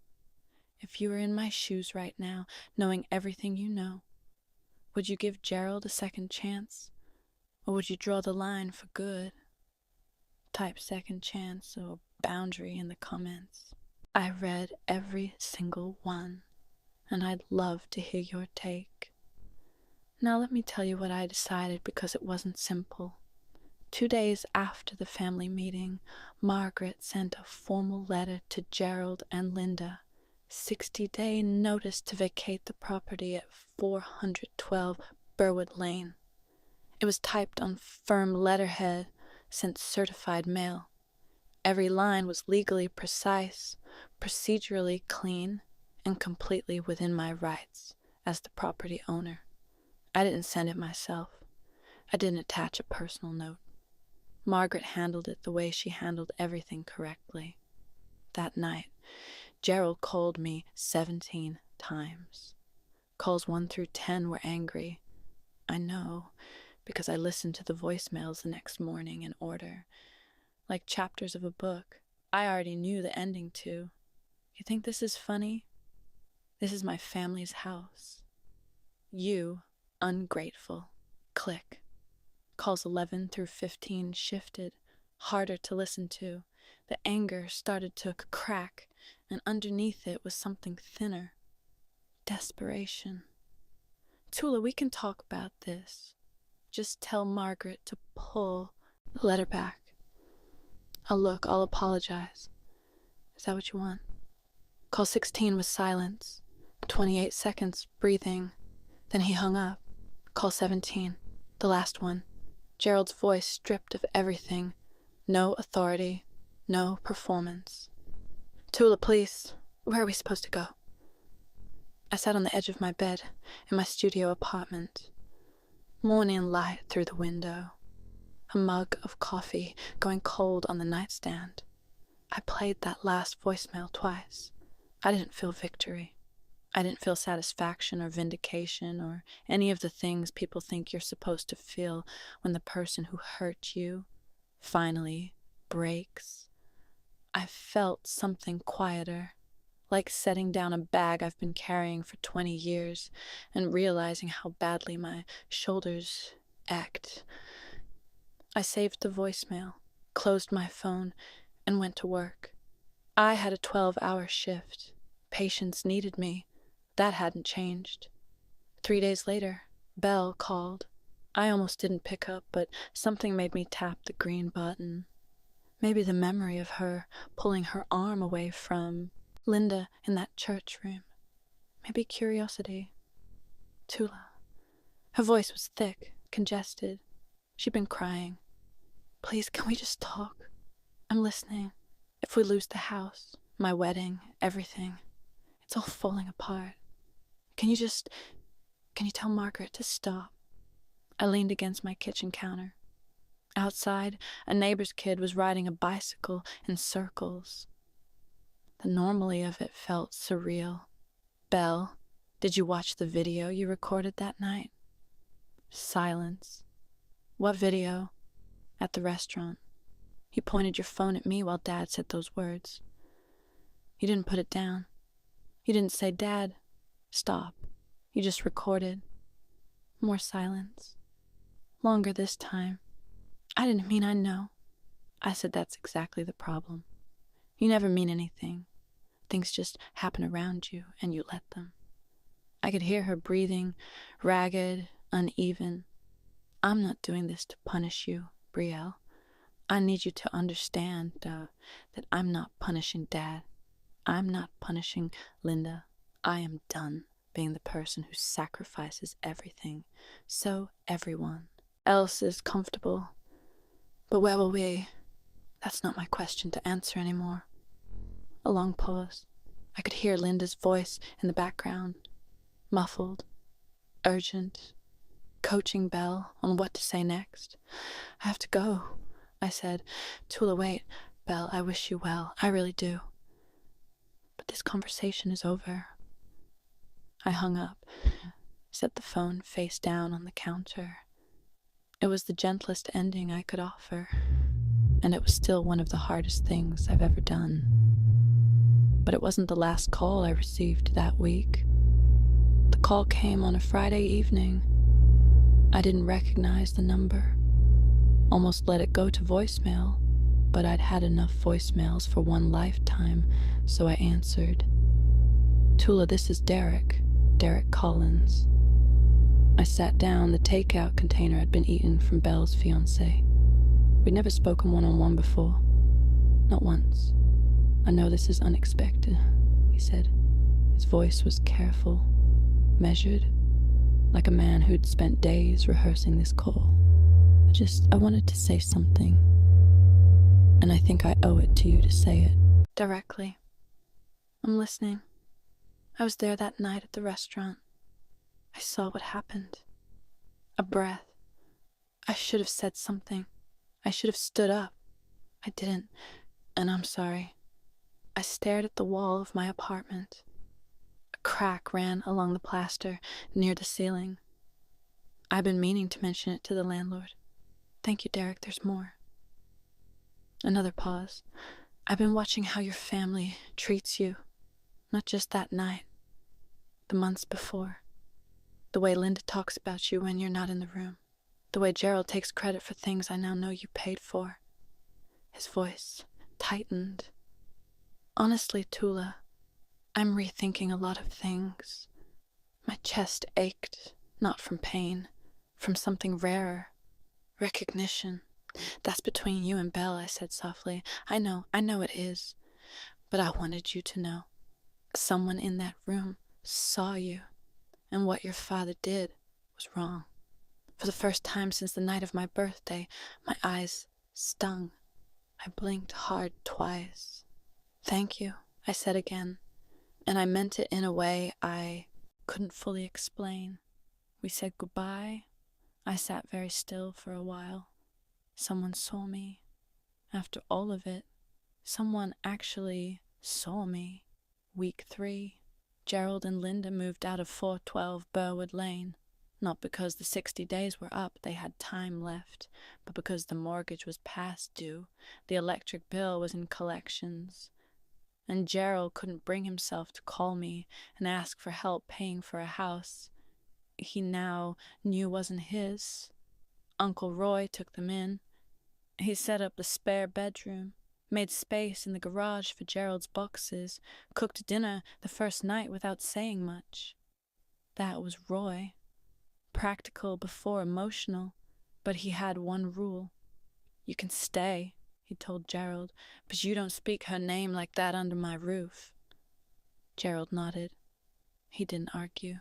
If you were in my shoes right now, knowing everything you know, would you give Gerald a second chance? Or would you draw the line for good? Type second chance or boundary in the comments. I read every single one, and I'd love to hear your take. Now let me tell you what I decided, because it wasn't simple. 2 days after the family meeting, Margaret sent a formal letter to Gerald and Linda, 60-day notice to vacate the property at 412 Burwood Lane. It was typed on firm letterhead, sent certified mail. Every line was legally precise, procedurally clean, and completely within my rights as the property owner. I didn't send it myself. I didn't attach a personal note. Margaret handled it the way she handled everything correctly. That night, Gerald called me 17 times. Calls 1 through 10 were angry. I know, because I listened to the voicemails the next morning in order. Like chapters of a book. I already knew the ending to. You think this is funny? This is my family's house. You, ungrateful. Click. Calls 11 through 15 shifted, harder to listen to. The anger started to crack, and underneath it was something thinner. Desperation. Tula, we can talk about this. Just tell Margaret to pull the letter back. I'll apologize. Is that what you want? Call 16 was silence. 28 seconds, breathing. Then he hung up. Call 17, the last one. Gerald's voice stripped of everything. No authority, no performance. Tula, please, where are we supposed to go? I sat on the edge of my bed in my studio apartment. Morning light through the window. A mug of coffee going cold on the nightstand. I played that last voicemail twice. I didn't feel victory. I didn't feel satisfaction or vindication or any of the things people think you're supposed to feel when the person who hurt you finally breaks. I felt something quieter, like setting down a bag I've been carrying for 20 years and realizing how badly my shoulders ached. I saved the voicemail, closed my phone, and went to work. I had a 12-hour shift. Patients needed me. That hadn't changed. 3 days later, Belle called. I almost didn't pick up, but something made me tap the green button. Maybe the memory of her pulling her arm away from Linda in that church room. Maybe curiosity. Tula. Her voice was thick, congested. She'd been crying. Please, can we just talk? I'm listening. If we lose the house, my wedding, everything, it's all falling apart. Can you tell Margaret to stop? I leaned against my kitchen counter. Outside, a neighbor's kid was riding a bicycle in circles. The normality of it felt surreal. Belle, did you watch the video you recorded that night? Silence. What video? At the restaurant. You pointed your phone at me while Dad said those words. You didn't put it down. You didn't say, Dad, stop. You just recorded. More silence. Longer this time. I didn't mean I know. I said that's exactly the problem. You never mean anything. Things just happen around you, and you let them. I could hear her breathing, ragged, uneven. I'm not doing this to punish you, Brielle. I need you to understand that I'm not punishing Dad. I'm not punishing Linda. I am done being the person who sacrifices everything so everyone else is comfortable. But where will we? That's not my question to answer anymore. A long pause. I could hear Linda's voice in the background, muffled, urgent, coaching Belle on what to say next. I have to go, I said. Tula, wait. Belle, I wish you well. I really do. But this conversation is over. I hung up, set the phone face down on the counter. It was the gentlest ending I could offer, and it was still one of the hardest things I've ever done. But it wasn't the last call I received that week. The call came on a Friday evening. I didn't recognize the number. Almost let it go to voicemail, but I'd had enough voicemails for one lifetime, so I answered. Tula, this is Derek Collins. I sat down. The takeout container had been eaten from Belle's fiancé. We'd never spoken one-on-one before. Not once. I know this is unexpected, he said. His voice was careful, measured, like a man who'd spent days rehearsing this call. I wanted to say something, and I think I owe it to you to say it. Directly. I'm listening. I was there that night at the restaurant. I saw what happened. A breath. I should have said something. I should have stood up. I didn't, and I'm sorry. I stared at the wall of my apartment. A crack ran along the plaster near the ceiling. I've been meaning to mention it to the landlord. Thank you, Derek, there's more. Another pause. I've been watching how your family treats you. Not just that night. The months before. The way Linda talks about you when you're not in the room. The way Gerald takes credit for things I now know you paid for. His voice tightened. Honestly, Tula, I'm rethinking a lot of things. My chest ached, not from pain, from something rarer. Recognition. That's between you and Belle, I said softly. I know it is. But I wanted you to know. Someone in that room saw you, and what your father did was wrong. For the first time since the night of my birthday, my eyes stung. I blinked hard twice. Thank you, I said again, and I meant it in a way I couldn't fully explain. We said goodbye. I sat very still for a while. Someone saw me. After all of it, someone actually saw me. Week 3, Gerald and Linda moved out of 412 Burwood Lane. Not because the 60 days were up, they had time left, but because the mortgage was past due, the electric bill was in collections, and Gerald couldn't bring himself to call me and ask for help paying for a house he now knew wasn't his. Uncle Roy took them in. He set up the spare bedroom, made space in the garage for Gerald's boxes, cooked dinner the first night without saying much. That was Roy. Practical before emotional, but he had one rule. You can stay, he told Gerald, but you don't speak her name like that under my roof. Gerald nodded. He didn't argue.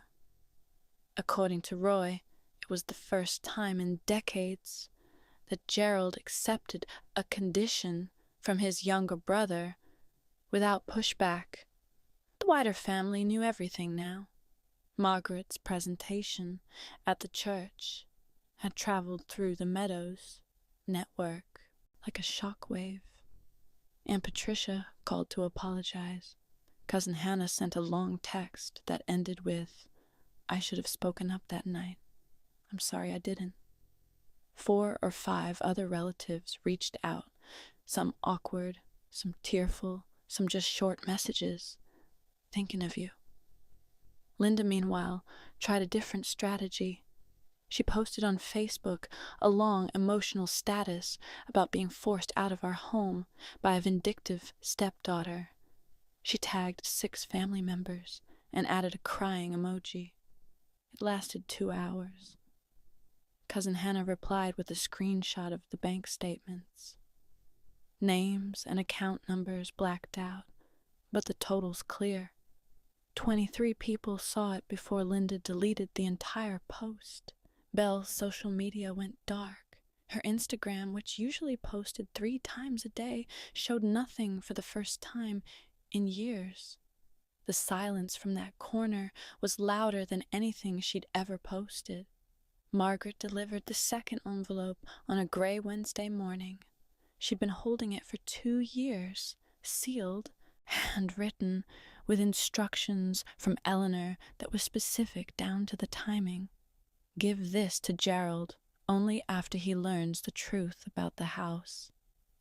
According to Roy, it was the first time in decades that Gerald accepted a condition from his younger brother without pushback. The wider family knew everything now. Margaret's presentation at the church had traveled through the Meadows network like a shockwave. Aunt Patricia called to apologize. Cousin Hannah sent a long text that ended with, I should have spoken up that night. I'm sorry I didn't. 4 or 5 other relatives reached out, some awkward, some tearful, some just short messages, thinking of you. Linda, meanwhile, tried a different strategy. She posted on Facebook a long emotional status about being forced out of our home by a vindictive stepdaughter. She tagged 6 family members and added a crying emoji. It lasted 2 hours. Cousin Hannah replied with a screenshot of the bank statements. Names and account numbers blacked out, but the total's clear. 23 people saw it before Linda deleted the entire post. Belle's social media went dark. Her Instagram, which usually posted 3 times a day, showed nothing for the first time in years. The silence from that corner was louder than anything she'd ever posted. Margaret delivered the second envelope on a gray Wednesday morning. She'd been holding it for 2 years, sealed, handwritten, with instructions from Eleanor that were specific down to the timing. Give this to Gerald only after he learns the truth about the house.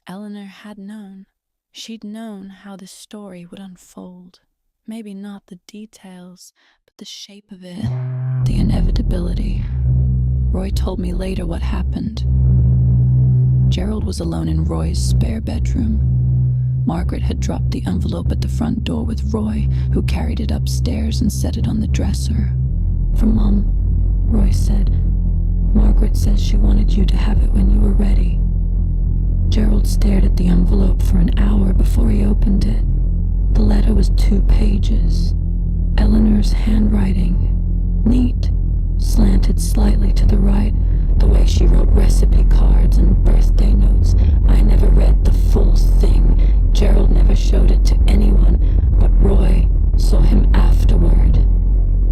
Eleanor had known. She'd known how this story would unfold. Maybe not the details, but the shape of it, the inevitability. Roy told me later what happened. Gerald was alone in Roy's spare bedroom. Margaret had dropped the envelope at the front door with Roy, who carried it upstairs and set it on the dresser. "For Mom," Roy said. "Margaret says she wanted you to have it when you were ready." Gerald stared at the envelope for an hour before he opened it. The letter was 2 pages. Eleanor's handwriting, neat, slanted slightly to the right, the way she wrote recipe cards and birthday notes. I never read the full thing. Gerald never showed it to anyone, but Roy saw him afterward.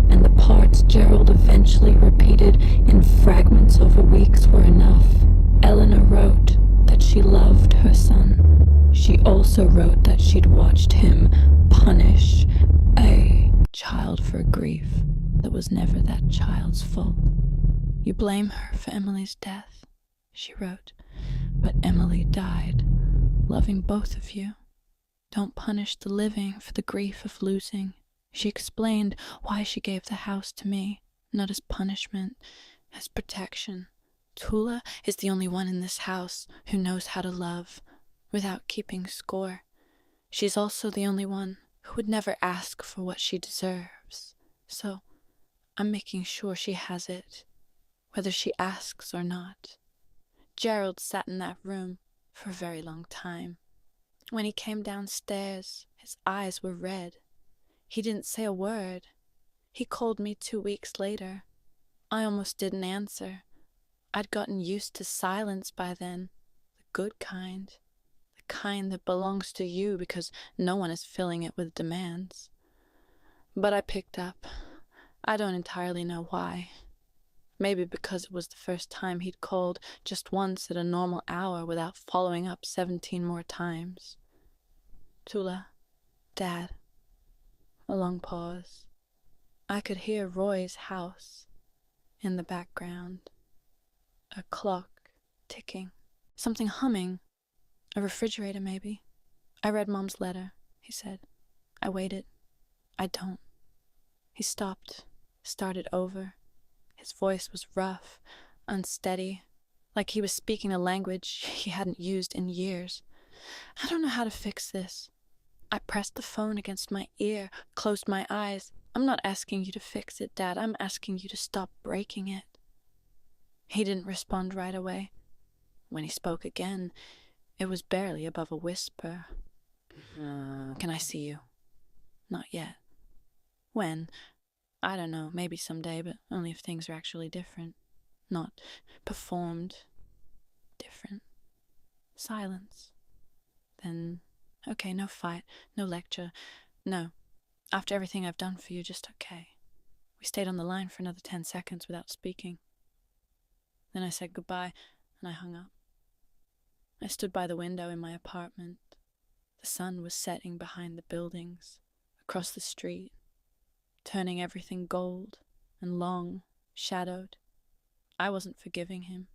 And the parts Gerald eventually repeated in fragments over weeks were enough. Eleanor wrote that she loved her son. She also wrote that she'd watched him punish a child for a grief that was never that child's fault. "You blame her for Emily's death," she wrote, "but Emily died, loving both of you. Don't punish the living for the grief of losing." She explained why she gave the house to me, not as punishment, as protection. Tula is the only one in this house who knows how to love without keeping score. She's also the only one who would never ask for what she deserves. So I'm making sure she has it, whether she asks or not. Gerald sat in that room for a very long time. When he came downstairs, his eyes were red. He didn't say a word. He called me 2 weeks later. I almost didn't answer. I'd gotten used to silence by then, the good kind, the kind that belongs to you because no one is filling it with demands. But I picked up. I don't entirely know why. Maybe because it was the first time he'd called just once at a normal hour without following up 17 more times. "Tula, Dad." A long pause. I could hear Roy's house in the background. A clock ticking. Something humming. A refrigerator, maybe. "I read Mom's letter," he said. I waited. "I don't." He stopped, started over. His voice was rough, unsteady, like he was speaking a language he hadn't used in years. "I don't know how to fix this." I pressed the phone against my ear, closed my eyes. "I'm not asking you to fix it, Dad. I'm asking you to stop breaking it." He didn't respond right away. When he spoke again, it was barely above a whisper. Can I see you?" "Not yet." "When?" "I don't know, maybe someday, but only if things are actually different. Not performed. Different." Silence. Then, "Okay, no fight, no lecture. No, after everything I've done for you, just okay." We stayed on the line for another 10 seconds without speaking. Then I said goodbye, and I hung up. I stood by the window in my apartment. The sun was setting behind the buildings, across the street, turning everything gold and long, shadowed. I wasn't forgiving him.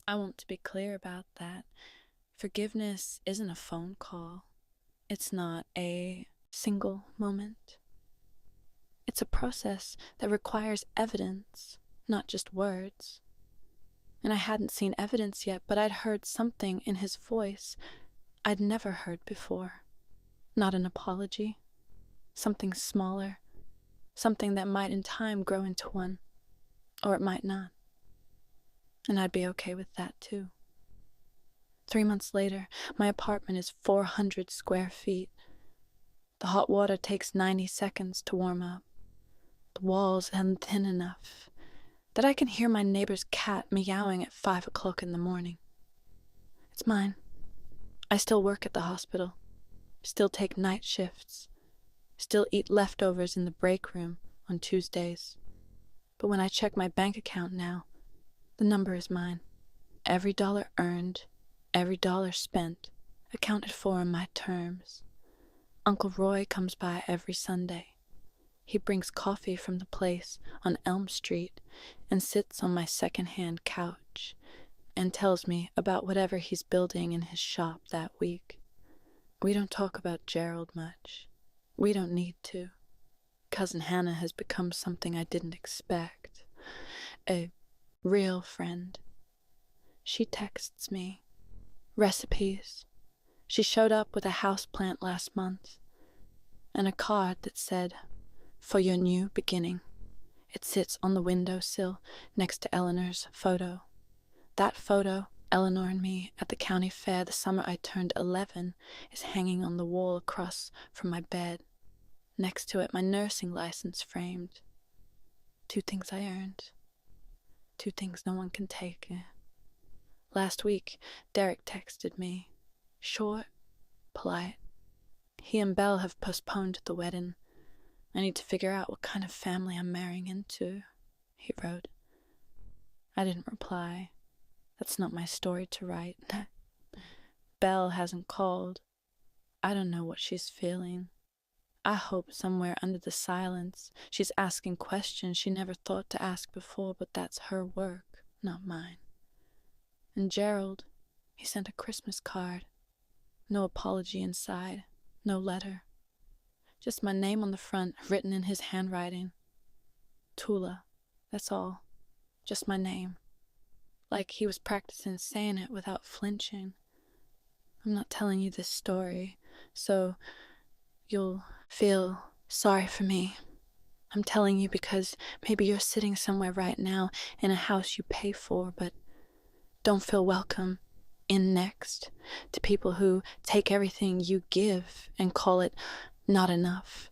I want to be clear about that. Forgiveness isn't a phone call. It's not a single moment. It's a process that requires evidence, not just words. And I hadn't seen evidence yet, but I'd heard something in his voice I'd never heard before. Not an apology. Something smaller. Something that might in time grow into one. Or it might not. And I'd be okay with that too. 3 months later, my apartment is 400 square feet. The hot water takes 90 seconds to warm up. The walls are thin enough that I can hear my neighbor's cat meowing at 5 o'clock in the morning. It's mine. I still work at the hospital, still take night shifts, still eat leftovers in the break room on Tuesdays. But when I check my bank account now, the number is mine. Every dollar earned, every dollar spent, accounted for in my terms. Uncle Roy comes by every Sunday. He brings coffee from the place on Elm Street and sits on my second-hand couch and tells me about whatever he's building in his shop that week. We don't talk about Gerald much. We don't need to. Cousin Hannah has become something I didn't expect. A real friend. She texts me recipes. She showed up with a houseplant last month and a card that said, "For your new beginning." It sits on the windowsill next to Eleanor's photo. That photo, Eleanor and me at the county fair the summer I turned 11, is hanging on the wall across from my bed. Next to it, my nursing license framed. 2 things I earned. 2 things no one can take. Last week, Derek texted me. Short, polite. He and Belle have postponed the wedding. I need to figure out what kind of family I'm marrying into, he wrote. I didn't reply. That's not my story to write. Belle hasn't called. I don't know what she's feeling. I hope somewhere under the silence she's asking questions she never thought to ask before, but that's her work, not mine. And Gerald, he sent a Christmas card. No apology inside, no letter. Just my name on the front, written in his handwriting. Tula, that's all. Just my name. Like he was practicing saying it without flinching. I'm not telling you this story, so you'll feel sorry for me. I'm telling you because maybe you're sitting somewhere right now in a house you pay for, but don't feel welcome in next to people who take everything you give and call it not enough.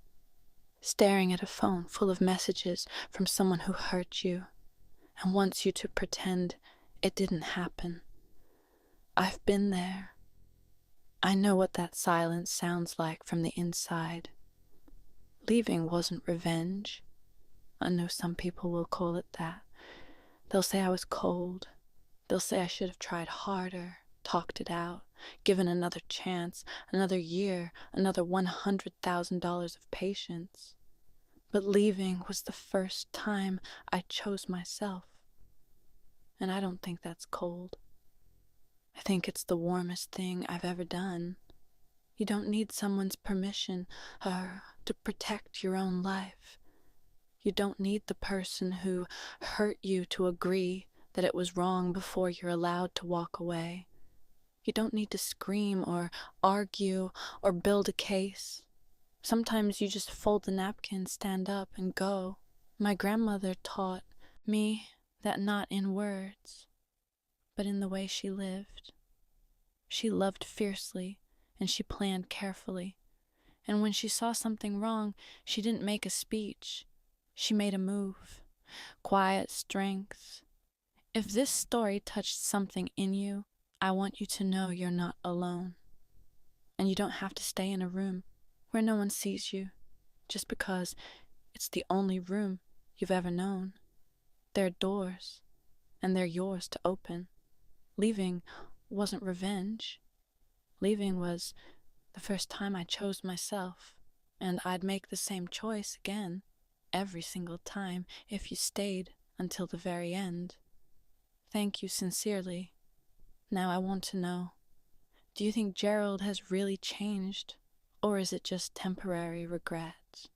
Staring at a phone full of messages from someone who hurt you and wants you to pretend it didn't happen. I've been there. I know what that silence sounds like from the inside. Leaving wasn't revenge. I know some people will call it that. They'll say I was cold. They'll say I should have tried harder, talked it out, given another chance, another year, another $100,000 of patience. But leaving was the first time I chose myself. And I don't think that's cold. I think it's the warmest thing I've ever done. You don't need someone's permission to protect your own life. You don't need the person who hurt you to agree that it was wrong before you're allowed to walk away. You don't need to scream or argue or build a case. Sometimes you just fold the napkin, stand up, and go. My grandmother taught me that not in words, but in the way she lived. She loved fiercely, and she planned carefully. And when she saw something wrong, she didn't make a speech. She made a move. Quiet strength. If this story touched something in you, I want you to know you're not alone. And you don't have to stay in a room where no one sees you, just because it's the only room you've ever known. There are doors, and they're yours to open. Leaving wasn't revenge. Leaving was the first time I chose myself, and I'd make the same choice again, every single time, if you stayed until the very end. Thank you sincerely. Now I want to know, do you think Gerald has really changed, or is it just temporary regret?